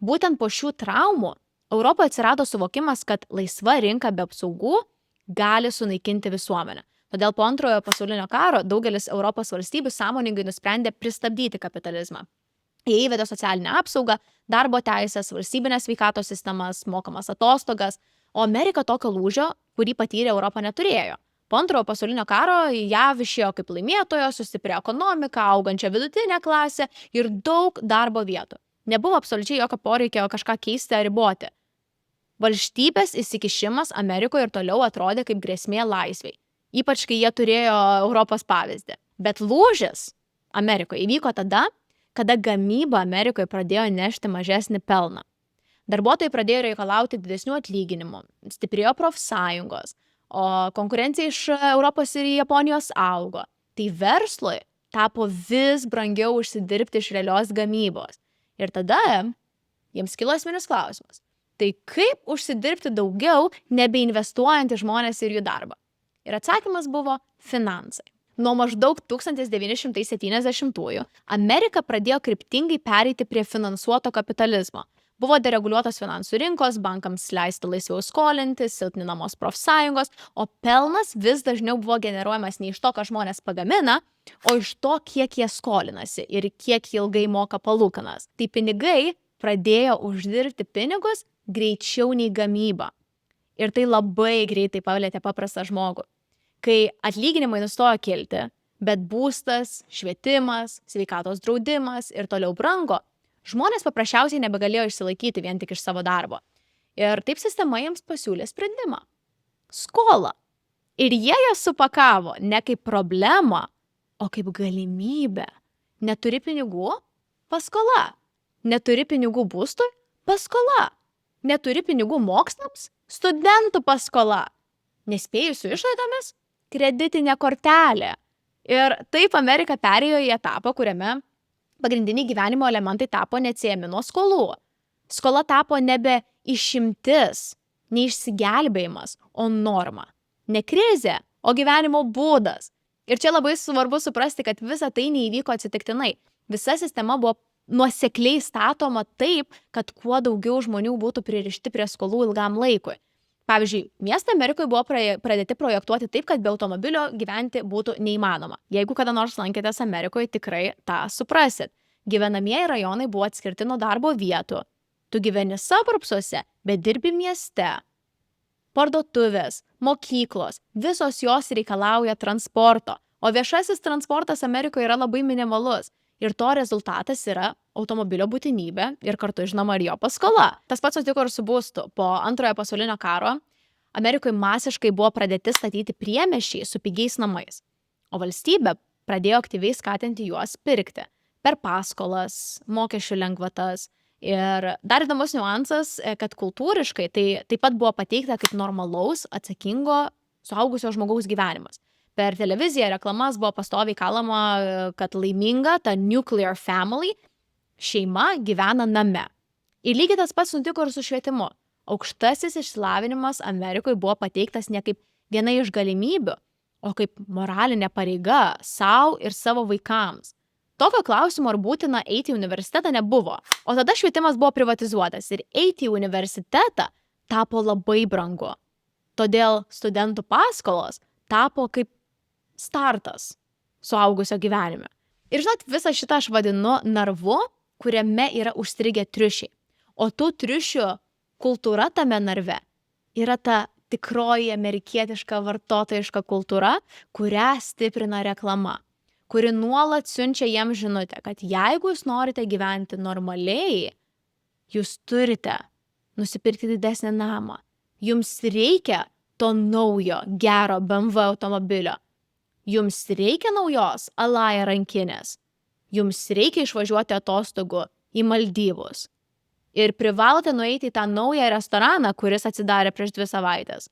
Būtent po šių traumų Europoje atsirado suvokimas, kad laisva rinka be apsaugų gali sunaikinti visuomenę. Todėl po Antrojo pasaulinio karo daugelis Europos valstybių sąmoningai nusprendė pristabdyti kapitalizmą. Jie įvedė socialinę apsaugą, darbo teisės, valstybinės sveikatos sistemas, mokamas atostogas, o Amerika tokio lūžio, kurį patyrė Europą, neturėjo. Po Antrojo pasaulinio karo JAV išėjo kaip laimėtojo, sustiprėjo ekonomika, augančią vidutinę klasę ir daug darbo vietų. Nebuvo absoliučiai jokio poreikio kažką keisti ar riboti. Valstybės įsikišimas Amerikoje ir toliau atrodė kaip grėsmė laisvei, ypač kai jie turėjo Europos pavyzdį. Bet lūžis Amerikoje įvyko tada, kada gamyba Amerikoje pradėjo nešti mažesnį pelną. Darbuotojai pradėjo reikalauti didesnių atlyginimų, stiprėjo profsąjungos, o konkurencija iš Europos ir Japonijos augo. Tai verslui tapo vis brangiau užsidirbti iš realios gamybos. Ir tada jiems kilo esminis klausimas. Tai kaip užsidirbti daugiau, nebeinvestuojant į žmonės ir jų darbą? Ir atsakymas buvo finansai. Nuo maždaug 1970-ųjų Amerika pradėjo kryptingai pereiti prie finansuoto kapitalizmo. Buvo dereguliuotos finansų rinkos, bankams leista laisviau skolintis, silpninamos profsąjungos, o pelnas vis dažniau buvo generuojamas ne iš to, ką žmonės pagamina, o iš to, kiek jie skolinasi ir kiek ilgai moka palūkanas. Tai pinigai pradėjo uždirbti pinigus greičiau nei gamyba. Ir tai labai greitai palietė paprastą žmogų. Kai atlyginimai nustojo kilti, bet būstas, švietimas, sveikatos draudimas ir toliau brango, žmonės paprasčiausiai nebegalėjo išsilaikyti vien tik iš savo darbo. Ir taip sistema jiems pasiūlė sprendimą – skolą. Ir jie ją supakavo ne kaip problemą, o kaip galimybę. Neturi pinigų – paskola. Neturi pinigų būstui – paskola. Neturi pinigų mokslams – studentų paskola. Nespėjusių išlaidomis – kreditinė kortelė. Ir taip Amerika perėjo į etapą, kuriame pagrindiniai gyvenimo elementai tapo neatsiejami nuo skolų. Skola tapo nebe išimtis, ne išsigelbėjimas, o norma. Ne krizė, o gyvenimo būdas. Ir čia labai svarbu suprasti, kad visa tai neįvyko atsitiktinai. Visa sistema buvo nuosekliai statoma taip, kad kuo daugiau žmonių būtų pririšti prie skolų ilgam laikui. Pavyzdžiui, miestai Amerikoje buvo pradėti projektuoti taip, kad be automobilio gyventi būtų neįmanoma. Jeigu kada nors lankėtės Amerikoje, tikrai tą suprasit. Gyvenamieji rajonai buvo atskirti nuo darbo vietų. Tu gyveni suburbsuose, bet dirbi mieste. Parduotuvės, mokyklos, visos jos reikalauja transporto, o viešasis transportas Amerikoje yra labai minimalus. Ir to rezultatas yra automobilio būtinybė ir kartu, žinoma, ir jo paskola. Tas pats nutiko ir su būstu. Po Antrojo pasaulinio karo Amerikoje masiškai buvo pradėti statyti priemiesčiai su pigiais namais, o valstybė pradėjo aktyviai skatinti juos pirkti per paskolas, mokesčių lengvatas. Ir dar įdomus niuansas, kad kultūriškai tai taip pat buvo pateikta kaip normalaus, atsakingo, suaugusio žmogaus gyvenimas. Per televiziją reklamas buvo pastoviai kalama, kad laiminga ta nuclear family šeima gyvena name. Ir lygiai tas pats nutiko ir su švietimu. Aukštasis išsilavinimas Amerikoje buvo pateiktas ne kaip viena iš galimybių, o kaip moralinė pareiga sau ir savo vaikams. Tokio klausimo, ar būtina eiti į universitetą, nebuvo. O tada švietimas buvo privatizuotas ir eiti į universitetą tapo labai brangu. Todėl studentų paskolos tapo kaip startas suaugusio gyvenime. Ir žinot, visą šitą aš vadinu narvu, kuriame yra užstrigę triušiai. O tų triušių kultūra tame narve yra ta tikroji amerikietiška vartotojiška kultūra, kurią stiprina reklama, kuri nuolat siunčia jiems žinutę, kad jeigu jūs norite gyventi normaliai, jūs turite nusipirkti didesnį namą. Jums reikia to naujo, gero BMW automobilio. Jums reikia naujos Alaja rankinės. Jums reikia išvažiuoti atostogų į Maldyvus. ir privalote nueiti į tą naują restoraną, kuris atsidarė prieš 2 savaites.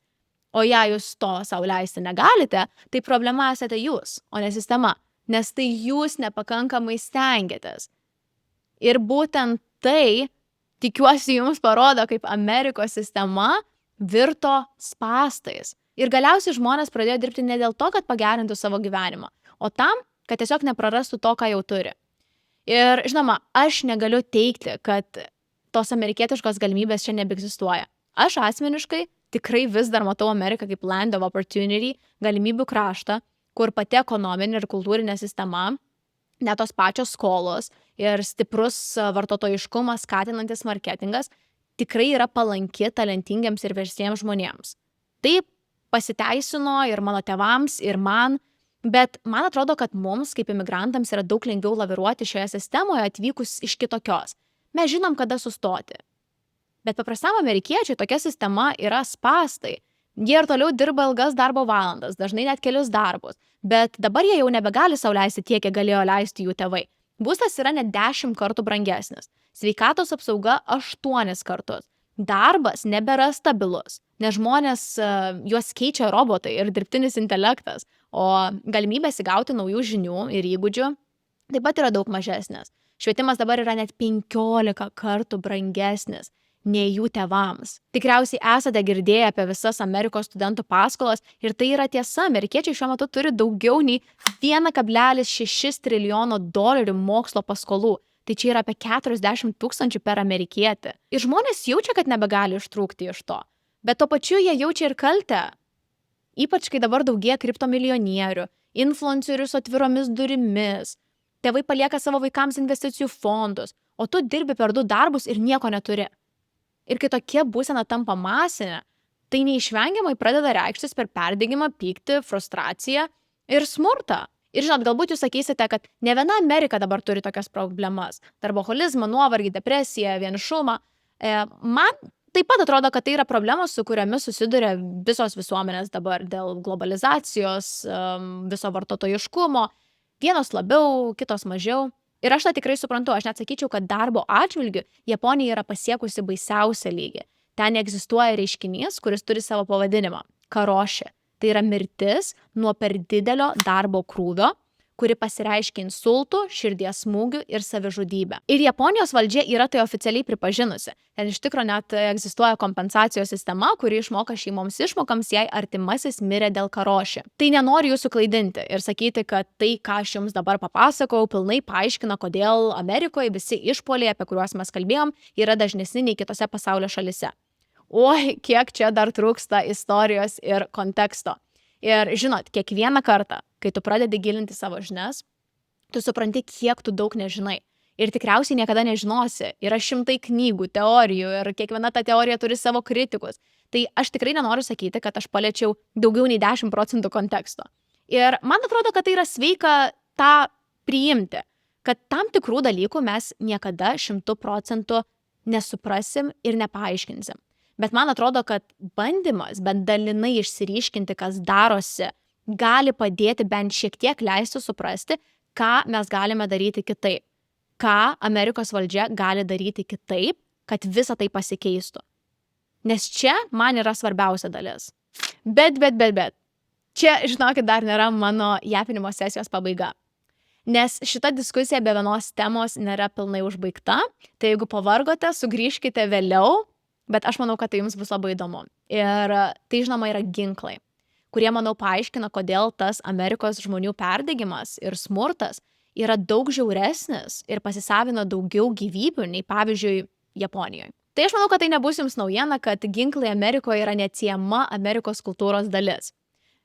O jei jūs to sau leisti negalite, tai problema esate jūs, o ne sistema, nes tai jūs nepakankamai stengiatės. Ir būtent tai, tikiuosi, jums parodo, kaip Amerikos sistema virto spąstais. Ir galiausiai žmonės pradėjo dirbti ne dėl to, kad pagerintų savo gyvenimą, o tam, kad tiesiog neprarastų to, ką jau turi. Ir žinoma, aš negaliu teigti, kad tos amerikietiškos galimybės čia nebeegzistuoja. Aš asmeniškai tikrai vis dar matau Ameriką kaip land of opportunity, galimybių kraštą, kur pati ekonominė ir kultūrinė sistema, net tos pačios skolos ir stiprus vartotojiškumas skatinantis marketingas tikrai yra palanki talentingiams ir versliems žmonėms. Taip pasiteisino ir mano tėvams, ir man, bet man atrodo, kad mums kaip imigrantams yra daug lengviau laviruoti šioje sistemoje atvykus iš kitokios. Mes žinom, kada sustoti. Bet paprastam amerikiečiui tokia sistema yra spąstai. Jie ir toliau dirba ilgas darbo valandas, dažnai net kelius darbus, bet dabar jie jau nebegali sau leisti tiek, kiek galėjo leisti jų tėvai. Būstas yra net 10 kartų brangesnis, sveikatos apsauga 8 kartus, darbas nebėra stabilus, nes žmonės juos keičia robotai ir dirbtinis intelektas, o galimybės įgauti naujų žinių ir įgūdžių taip pat yra daug mažesnės. Švietimas dabar yra net 15 kartų brangesnis nei jų tėvams. Tikriausiai esate girdėję apie visas Amerikos studentų paskolas ir tai yra tiesa, amerikiečiai šiuo metu turi daugiau nei $1,6 trilijono mokslo paskolų. Tai čia yra apie 40 000 per amerikietį. Ir žmonės jaučia, kad nebegali ištrūkti iš to. Bet tuo pačiu jie jaučia ir kaltę. Ypač, kai dabar daugėja kriptomilijonierių, influencerių su atviromis durimis. Tėvai palieka savo vaikams investicijų fondus, o tu dirbi per 2 darbus ir nieko neturi. Ir kai tokia būsena tampa masinė, tai neišvengiamai pradeda reikštis per perdegimą, pyktį, frustraciją ir smurtą. Ir žinot, galbūt jūs sakysite, kad ne viena Amerika dabar turi tokias problemas. Darboholizmą, nuovargį, depresiją, vienišumą. Man taip pat atrodo, kad tai yra problemos, su kuriomis susiduria visos visuomenės dabar dėl globalizacijos, viso vartotojiškumo. Vienos labiau, kitos mažiau. Ir aš tą tikrai suprantu, aš net sakyčiau, kad darbo atžvilgiu Japonija yra pasiekusi baisiausią lygį. Ten egzistuoja reiškinys, kuris turi savo pavadinimą – karoši. Tai yra mirtis nuo per didelio darbo krūvio, kuri pasireiškia insultų, širdies smūgių ir savižudybę. Ir Japonijos valdžia yra tai oficialiai pripažinusi. Ten iš tikro net egzistuoja kompensacijos sistema, kuri išmoka šeimoms išmokams, jei artimasis mirė dėl karoši. Tai nenoriu jūsų klaidinti ir sakyti, kad tai, ką aš jums dabar papasakojau, pilnai paaiškina, kodėl Amerikoje visi išpuoliai, apie kuriuos mes kalbėjom, yra dažnesni nei kitose pasaulio šalise. Oi, kiek čia dar trūksta istorijos ir konteksto. Ir žinot, kiekvieną kartą, kai tu pradedi gilinti savo žinias, tu supranti, kiek tu daug nežinai. Ir tikriausiai niekada nežinosi. Yra 100 knygų, teorijų ir kiekviena ta teorija turi savo kritikus. Tai aš tikrai nenoriu sakyti, kad aš paliečiau daugiau nei 10% konteksto. Ir man atrodo, kad tai yra sveika tą priimti, kad tam tikrų dalykų mes niekada 100% nesuprasim ir nepaaiškinsim. Bet man atrodo, kad bandymas bent dalinai išsiryškinti, kas darosi, gali padėti bent šiek tiek leisti suprasti, ką mes galime daryti kitaip. Ką Amerikos valdžia gali daryti kitaip, kad visa tai pasikeistų. Nes čia man yra svarbiausia dalis. Bet. Čia, žinokit, dar nėra mano japinimo sesijos pabaiga. Nes šita diskusija be vienos temos nėra pilnai užbaigta. Tai jeigu pavargote, sugrįžkite vėliau. Bet aš manau, kad tai jums bus labai įdomu. Ir tai, žinoma, yra ginklai, kurie, manau, paaiškina, kodėl tas Amerikos žmonių perdegimas ir smurtas yra daug žiauresnis ir pasisavina daugiau gyvybių nei, pavyzdžiui, Japonijoje. Tai aš manau, kad tai nebus jums naujiena, kad ginklai Amerikoje yra neatsiejama Amerikos kultūros dalis.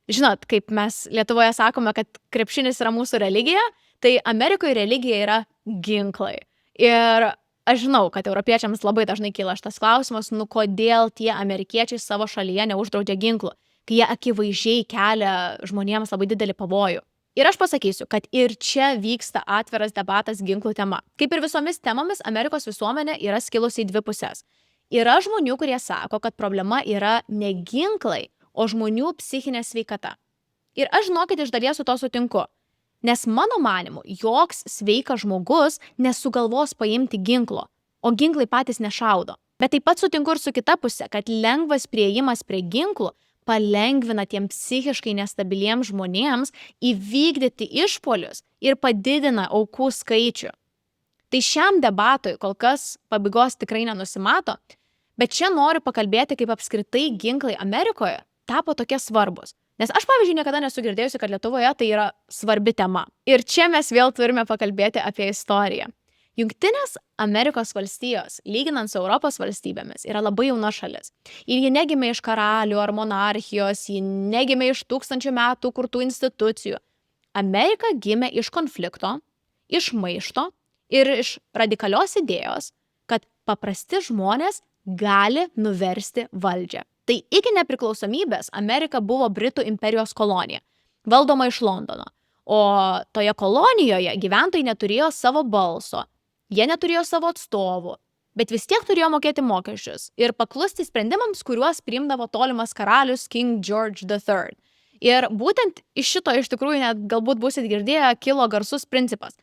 Žinot, kaip mes Lietuvoje sakome, kad krepšinis yra mūsų religija, tai Amerikoje religija yra ginklai. Ir aš žinau, kad europiečiams labai dažnai kyla šitas klausimas, kodėl tie amerikiečiai savo šalyje neuždraudžia ginklų, kai jie akivaizdžiai kelia žmonėms labai didelį pavojų. Ir aš pasakysiu, kad ir čia vyksta atviras debatas ginklų tema. Kaip ir visomis temomis, Amerikos visuomenė yra skilusi į 2 puses. Yra žmonių, kurie sako, kad problema yra ne ginklai, o žmonių psichinė sveikata. Ir aš, žinokit, iš dalies su to sutinku. Nes mano manymu, joks sveikas žmogus nesugalvos paimti ginklo. o ginklai patys nešaudo. Bet taip pat sutinku ir su kita pusė, kad lengvas priėjimas prie ginklų palengvina tiem psichiškai nestabiliems žmonėms įvykdyti išpuolius ir padidina aukų skaičių. Tai šiam debatui kol kas pabaigos tikrai nenusimato, bet čia noriu pakalbėti, kaip apskritai ginklai Amerikoje tapo tokie svarbus. Nes aš, pavyzdžiui, niekada nesu girdėjusi, kad Lietuvoje tai yra svarbi tema. Ir čia mes vėl turime pakalbėti apie istoriją. Jungtinės Amerikos valstijos, lyginant su Europos valstybėmis, yra labai jauna šalis. Ir ji negimė iš karalių ar monarchijos, ji negimė iš 1000 metų kurtų institucijų. Amerika gimė iš konflikto, iš maišto ir iš radikalios idėjos, kad paprasti žmonės gali nuversti valdžią. Tai iki nepriklausomybės Amerika buvo Britų imperijos kolonija, valdoma iš Londono. O toje kolonijoje gyventojai neturėjo savo balso, jie neturėjo savo atstovų, bet vis tiek turėjo mokėti mokesčius ir paklusti sprendimams, kuriuos priimdavo tolimas karalius King George III. Ir būtent iš šito iš tikrųjų net galbūt būsit girdėję kilo garsus principas.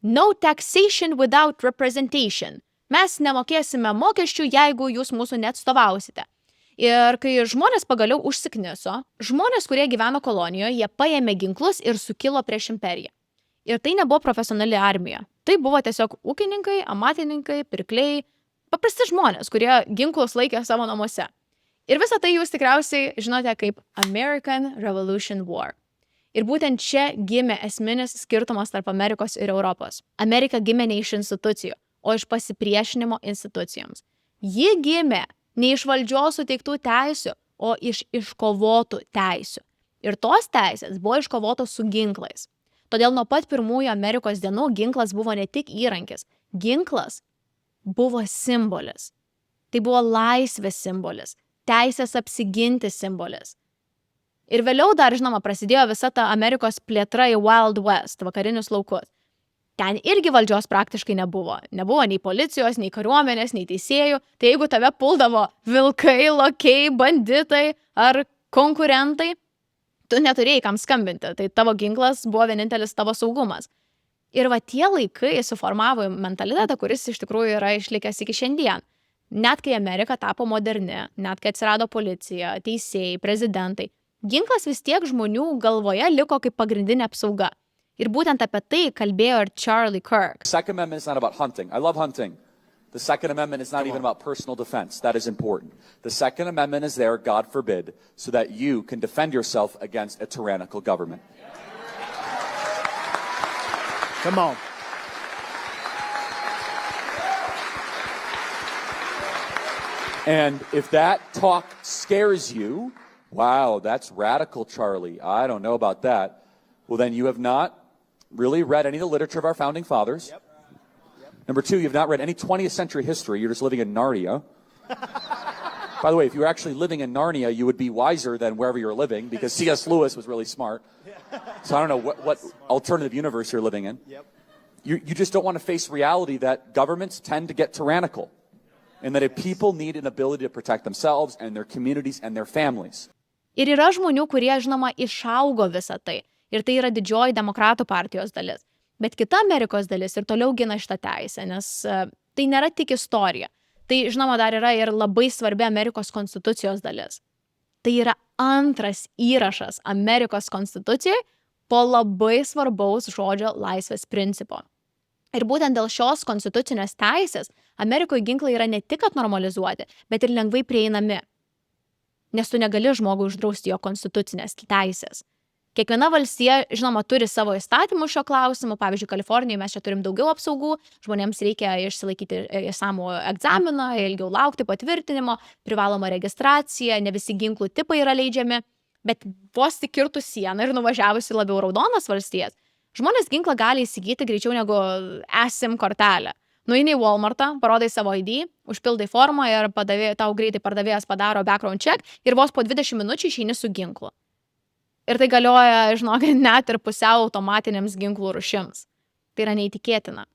No taxation without representation. Mes nemokėsime mokesčių, jeigu jūs mūsų neatstovausite. Ir kai žmonės pagaliau užsikniso, žmonės, kurie gyveno kolonijoje, jie paėmė ginklus ir sukilo prieš imperiją. Ir tai nebuvo profesionali armija. Tai buvo tiesiog ūkininkai, amatininkai, pirkliai, paprasti žmonės, kurie ginklus laikė savo namuose. Ir visą tai jūs tikriausiai žinote kaip American Revolution War. Ir būtent čia gimė esminis skirtumas tarp Amerikos ir Europos. Amerika gimė ne iš institucijų, o iš pasipriešinimo institucijoms. Ji gimė ne iš valdžios suteiktų teisių, o iš iškovotų teisių. Ir tos teisės buvo iškovotos su ginklais. Todėl nuo pat pirmųjų Amerikos dienų ginklas buvo ne tik įrankis, ginklas buvo simbolis. Tai buvo laisvės simbolis, teisės apsiginti simbolis. Ir vėliau dar, žinoma, prasidėjo visa ta Amerikos plėtra į Wild West, vakarinius laukus. Ten irgi valdžios praktiškai nebuvo. Nebuvo nei policijos, nei kariuomenės, nei teisėjų. Tai jeigu tave puldavo vilkai, lokiai, banditai ar konkurentai, tu neturėjai kam skambinti. Tai tavo ginklas buvo vienintelis tavo saugumas. Ir va tie laikai suformavo mentalitetą, kuris iš tikrųjų yra išlikęs iki šiandien. Net kai Amerika tapo moderni, net kai atsirado policija, teisėjai, prezidentai, ginklas vis tiek žmonių galvoje liko kaip pagrindinė apsauga. Ir būtent apie tai kalbėjo ir Charlie Kirk. The Second Amendment is not about hunting. I love hunting. The Second Amendment is not even about personal defense. That is important. The Second Amendment is there, God forbid, so that you can defend yourself against a tyrannical government. Come on. And if that talk scares you, wow, that's radical, Charlie. I don't know about that. Well, then you have not really read any of the literature of our founding fathers. Yep. Number two, you've not read any 20th century history. You're just living in Narnia. By the way, if you were actually living in Narnia, you would be wiser than wherever you're living, because C.S. Lewis was really smart. So I don't know what alternative universe you're living in. Yep. You just don't want to face reality that governments tend to get tyrannical, and that if people need an ability to protect themselves and their communities and their families. Ir yra žmonių, kurie, žinoma, išaugo visą tai. Ir tai yra didžioji demokratų partijos dalis. Bet kita Amerikos dalis ir toliau gina šitą teisę, nes tai nėra tik istorija. Tai, žinoma, dar yra ir labai svarbi Amerikos konstitucijos dalis. Tai yra antras įrašas Amerikos konstitucijai po labai svarbaus žodžio laisvės principo. Ir būtent dėl šios konstitucinės teisės Amerikoje ginklai yra ne tik normalizuoti, bet ir lengvai prieinami. Nes tu negali žmogui uždrausti jo konstitucinės teisės. Kiekviena valstija, žinoma, turi savo įstatymų šio klausimu. Pavyzdžiui, Kalifornijoje mes čia turim daugiau apsaugų, žmonėms reikia išsilaikyti išsamų egzaminą, ilgiau laukti patvirtinimo, privaloma registracija, ne visi ginklų tipai yra leidžiami, bet vos tik kirtų sieną ir nuvažiavusi labiau raudonas valstijas, žmonės ginklą gali įsigyti greičiau negu eSIM kortelę. Nueini į Walmartą, parodai savo ID, užpildai formą ir tau greitai pardavėjas padaro background check ir vos po 20 minučių išeini su ginklu. Ir tai galioja, žinokit, net ir pusiau automatinėms ginklų rūšims. Tai yra neįtikėtina.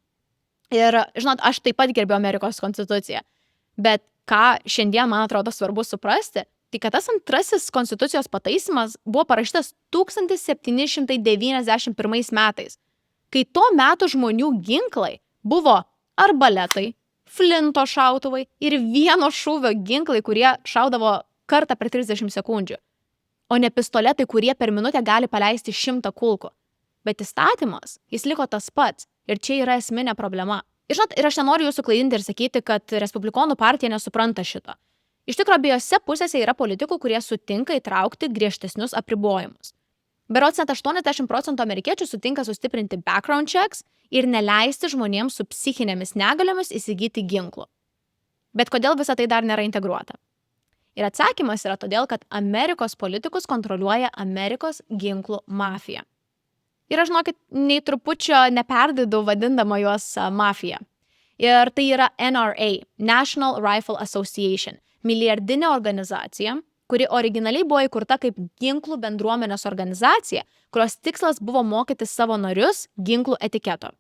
Ir, žinot, aš taip pat gerbiu Amerikos konstituciją. Bet ką šiandien, man atrodo, svarbu suprasti, tai kad tas antrasis konstitucijos pataisimas buvo parašytas 1791 metais, kai tuo metu žmonių ginklai buvo arbaletai, flinto šautuvai ir vieno šūvio ginklai, kurie šaudavo kartą per 30 sekundžių, o ne pistoletai, kurie per minutę gali paleisti 100 kulkų. Bet įstatymas, jis liko tas pats ir čia yra esminė problema. Ir žinot, ir aš nenoriu jūsų klaidinti ir sakyti, kad Respublikonų partija nesupranta šito. Iš tikrųjų, abiejose pusėse yra politikų, kurie sutinka įtraukti griežtesnius apribojimus. Berods net 80% amerikiečių sutinka sustiprinti background checks ir neleisti žmonėms su psichinėmis negaliomis įsigyti ginklų. Bet kodėl visa tai dar nėra integruota? Ir atsakymas yra todėl, kad Amerikos politikus kontroliuoja Amerikos ginklų mafija. Ir aš, žinokit, nei trupučio neperdaidu vadindama juos mafija. Ir tai yra NRA, National Rifle Association, milijardinė organizacija, kuri originaliai buvo įkurta kaip ginklų bendruomenės organizacija, kurios tikslas buvo mokyti savo narius ginklų etiketo.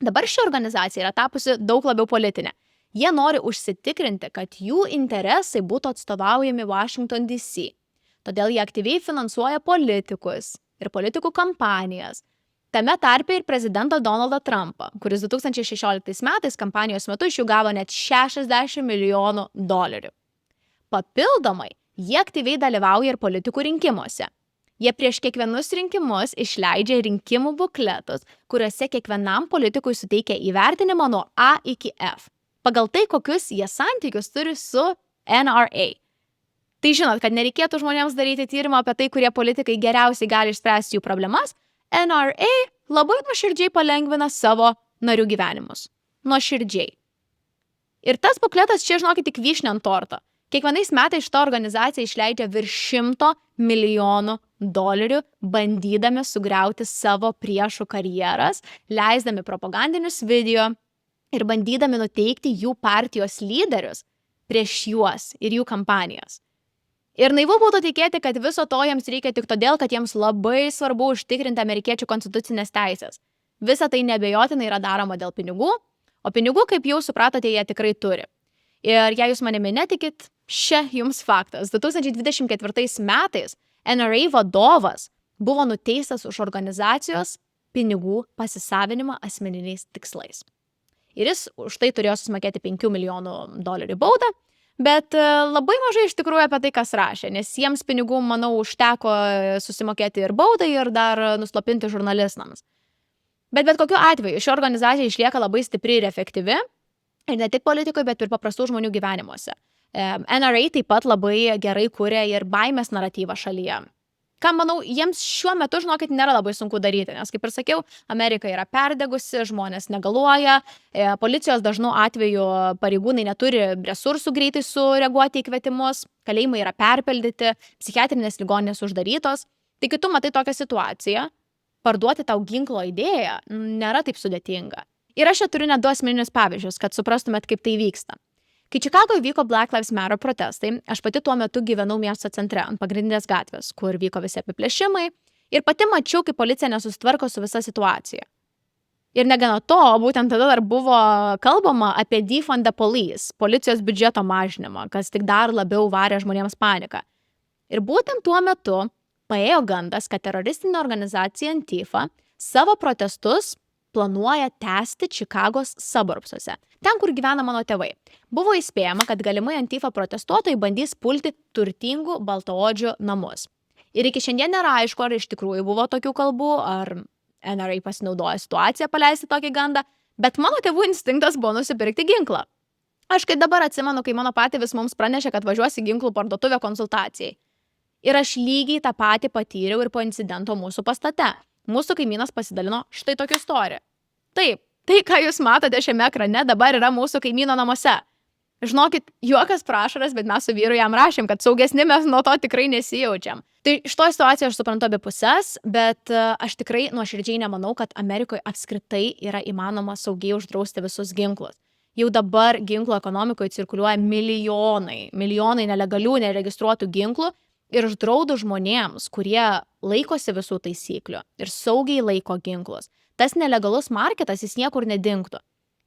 Dabar ši organizacija yra tapusi daug labiau politinė. Jie nori užsitikrinti, kad jų interesai būtų atstovaujami Washington DC. Todėl jie aktyviai finansuoja politikus ir politikų kampanijas. Tame tarpe ir prezidentą Donaldą Trumpą, kuris 2016 metais kampanijos metu iš jų gavo net $60 milijonų. Papildomai, jie aktyviai dalyvauja ir politikų rinkimuose. Jie prieš kiekvienus rinkimus išleidžia rinkimų bukletus, kuriuose kiekvienam politikui suteikia įvertinimą nuo A iki F, pagal tai, kokius jie santykius turi su NRA. Tai žinot, kad nereikėtų žmonėms daryti tyrimą apie tai, kurie politikai geriausiai gali išspręsti jų problemas, NRA labai nuoširdžiai palengvina savo narių gyvenimus. Nuoširdžiai. Ir tas bukletas čia, žinokit, tik vyšnia ant torto. Kiekvienais metais šita organizacija išleidžia virš $100 milijonų, bandydami sugriauti savo priešų karjeras, leisdami propagandinius video ir bandydami nuteikti jų partijos lyderius prieš juos ir jų kampanijas. Ir naivu būtų tikėti, kad viso to jiems reikia tik todėl, kad jiems labai svarbu užtikrinti amerikiečių konstitucinės teisės. Visa tai neabejotinai yra daroma dėl pinigų, o pinigų, kaip jau supratote, jie tikrai turi. Ir jei jūs manimi netikit, čia jums faktas. 2024 metais NRA vadovas buvo nuteistas už organizacijos pinigų pasisavinimą asmeniniais tikslais. Ir jis už tai turėjo susimokėti $5 milijonų baudą, bet labai mažai iš tikrųjų apie tai, kas rašė, nes jiems pinigų, manau, užteko susimokėti ir baudai, ir dar nuslopinti žurnalistams. Bet kokiu atveju ši organizacija išlieka labai stipri ir efektyvi, ir ne tik politikui, bet ir paprastų žmonių gyvenimuose. NRA taip pat labai gerai kuria ir baimės naratyvą šalyje. Ką, manau, jiems šiuo metu, žinokit, nėra labai sunku daryti, nes, kaip ir sakiau, Amerika yra perdegusi, žmonės negaluoja, policijos dažnu atveju pareigūnai neturi resursų greitai sureaguoti į kvietimus, kalėjimai yra perpildyti, psichiatrinės ligoninės uždarytos. Tai kai tu matai tokią situaciją, parduoti tau ginklo idėją nėra taip sudėtinga. Ir aš čia turiu net 2 asmeninius pavyzdžius, kad suprastumėt, kaip tai vyksta. Kai Čikagoje vyko Black Lives Matter protestai, aš pati tuo metu gyvenau miesto centre ant pagrindinės gatvės, kur vyko visi apiplėšimai, ir pati mačiau, kaip policija nesusitvarko su visa situacija. Ir negana to, būtent tada dar buvo kalbama apie defund the police, policijos biudžeto mažinimą, kas tik dar labiau varė žmonėms paniką. Ir būtent tuo metu paėjo gandas, kad teroristinė organizacija Antifa savo protestus planuoja tęsti Čikagos suburbsuose, ten, kur gyvena mano tėvai. Buvo įspėjama, kad galimai Antifa protestuotojai bandys pulti turtingų baltaodžių namus. Ir iki šiandien nėra aišku, ar iš tikrųjų buvo tokių kalbų, ar NRA pasinaudoja situaciją paleisti tokį gandą, bet mano tėvų instinktas buvo nusipirkti ginklą. Aš kaip dabar atsimenu, kai mano patėvis mums pranešė, kad važiuosi ginklų parduotuvę konsultacijai. Ir aš lygiai tą patį patyriau ir po incidento mūsų pastate. Mūsų kaimynas pasidalino štai tokią istoriją. Taip, tai, ką jūs matote šiame ekrane, dabar yra mūsų kaimyno namuose. Žinokit, juokas prašaras, bet mes su vyru jam rašėm, kad saugesni mes nuo to tikrai nesijaučiam. Tai šitoje situacijoje aš suprantu abi pusės, bet aš tikrai nuoširdžiai nemanau, kad Amerikoje apskritai yra įmanoma saugiai uždrausti visus ginklus. Jau dabar ginklų ekonomikoje cirkuliuoja milijonai nelegalių, neregistruotų ginklų ir uždraudus žmonėms, kurie laikosi visų taisyklių ir saugiai laiko ginklus. Tas nelegalus marketas, jis niekur nedingtų.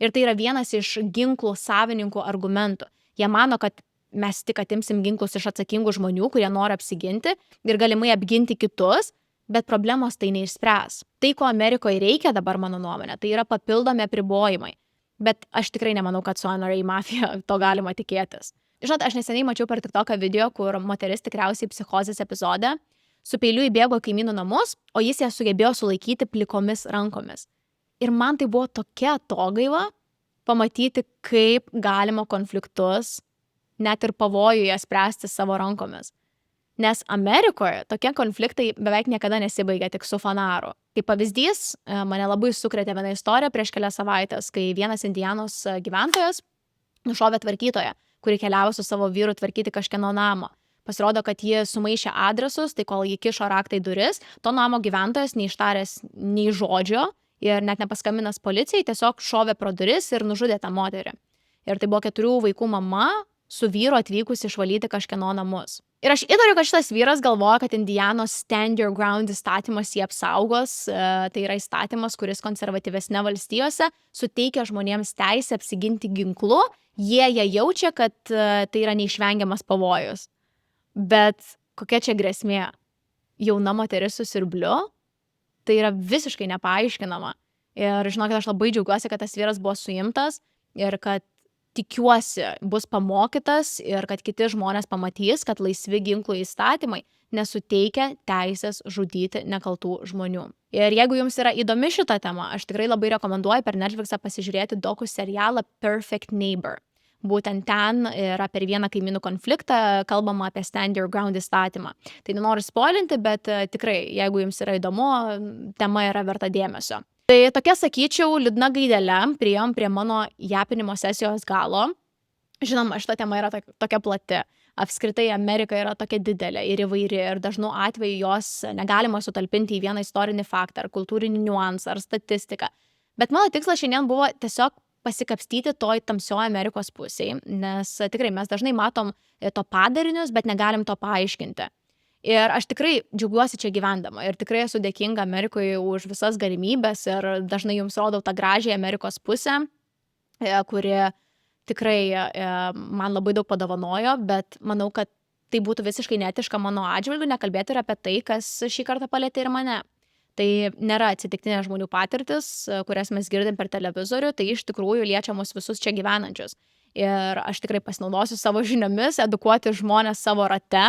Ir tai yra vienas iš ginklų savininkų argumentų. Jie mano, kad mes tik atimsim ginklus iš atsakingų žmonių, kurie nori apsiginti ir galimai apginti kitus, bet problemos tai neišspręs. Tai, ko Amerikoje reikia dabar, mano nuomonė, tai yra papildomi apribojimai. Bet aš tikrai nemanau, kad su NRA mafija to galima tikėtis. Žinot, aš neseniai mačiau per TikToką video, kur moteris tikriausiai psichozės epizode su peiliu įbėgo kaimynų namus, o jis ją sugebėjo sulaikyti plikomis rankomis. Ir man tai buvo tokia atogaiva pamatyti, kaip galima konfliktus, net ir pavojuje spręsti savo rankomis. Nes Amerikoje tokie konfliktai beveik niekada nesibaigia tik su fanaru. Kaip pavyzdys, mane labai sukrėtė viena istorija prieš kelias savaitės, kai vienas Indianos gyventojas nušovė tvarkytoją, kuri keliavo su savo vyru tvarkyti kažkieno namą. Pasirodo, kad ji sumaišė adresus, tai kol jį kišo raktai duris, to namo gyventojas neištaręs nei žodžio ir net nepaskambinęs policijai, tiesiog šovė pro duris ir nužudė tą moterį. Ir tai buvo 4 vaikų mama su vyru atvykusi išvalyti kažkieno namus. Ir aš įtariu, kad šitas vyras galvoja, kad Indianos Stand Your Ground įstatymas jį apsaugos. Tai yra įstatymas, kuris konservatyvesne valstijose suteikia žmonėms teisę apsiginti ginklu. Jie jaučia, kad tai yra neišvengiamas pavojus. Bet kokia čia grėsmė? Jauna moteris su siurbliu? Tai yra visiškai nepaaiškinama. Ir žinokit, aš labai džiaugiuosi, kad tas vyras buvo suimtas ir kad tikiuosi bus pamokytas ir kad kiti žmonės pamatys, kad laisvi ginklų įstatymai nesuteikia teisės žudyti nekaltų žmonių. Ir jeigu jums yra įdomi šita tema, aš tikrai labai rekomenduoju per Netflixą pasižiūrėti doku serialą Perfect Neighbor. Būtent ten yra per vieną kaimynų konfliktą kalbama apie Stand Your Ground įstatymą. Tai nenoriu spoilinti, bet tikrai, jeigu jums yra įdomu, tema yra verta dėmesio. Tai tokia, sakyčiau, liūdna gaidelė priėjom prie mano japinimo sesijos galo. Žinoma, šita tema yra tokia plati. Apskritai Amerika yra tokia didelė ir įvairi ir dažnu atveju jos negalima sutalpinti į vieną istorinį faktą ar kultūrinį niuansą ar statistiką. Bet mano tikslas šiandien buvo tiesiog pasikapstyti toj tamsioje Amerikos pusėje, nes tikrai mes dažnai matom to padarinius, bet negalim to paaiškinti. Ir aš tikrai džiaugiuosi čia gyvendama ir tikrai esu dėkinga Amerikoje už visas galimybės ir dažnai jums rodau tą gražią Amerikos pusę, kuri tikrai man labai daug padovanojo, bet manau, kad tai būtų visiškai neetiška mano atžvilgiu nekalbėti ir apie tai, kas šį kartą palietė ir mane. Tai nėra atsitiktinės žmonių patirtis, kurias mes girdim per televizorių, tai iš tikrųjų liečia mus visus čia gyvenančius. Ir aš tikrai pasinaudosiu savo žiniomis, edukuoti žmonės savo rate,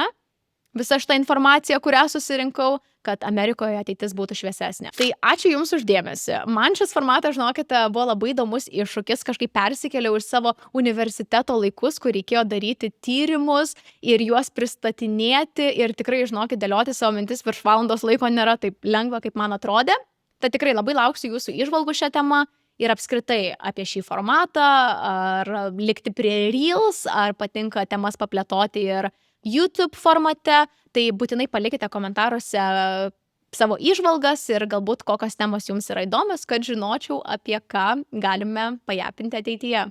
visą šitą informaciją, kurią susirinkau, kad Amerikoje ateitis būtų šviesesnė. Tai ačiū Jums už dėmesį. Man šis formatas, žinokite, buvo labai įdomus iššūkis, kažkaip persikėliau iš savo universiteto laikus, kur reikėjo daryti tyrimus ir juos pristatinėti ir tikrai, žinokit, dėlioti savo mintis virš valandos laiko nėra taip lengva, kaip man atrodė. Tai tikrai labai lauksiu Jūsų įžvalgų šią temą ir apskritai apie šį formatą, ar likti prie Reels, ar patinka temas paplėtoti ir YouTube formate, tai būtinai palikite komentaruose savo įžvalgas ir galbūt kokios temos jums yra įdomios, kad žinočiau, apie ką galime pajapinti ateityje.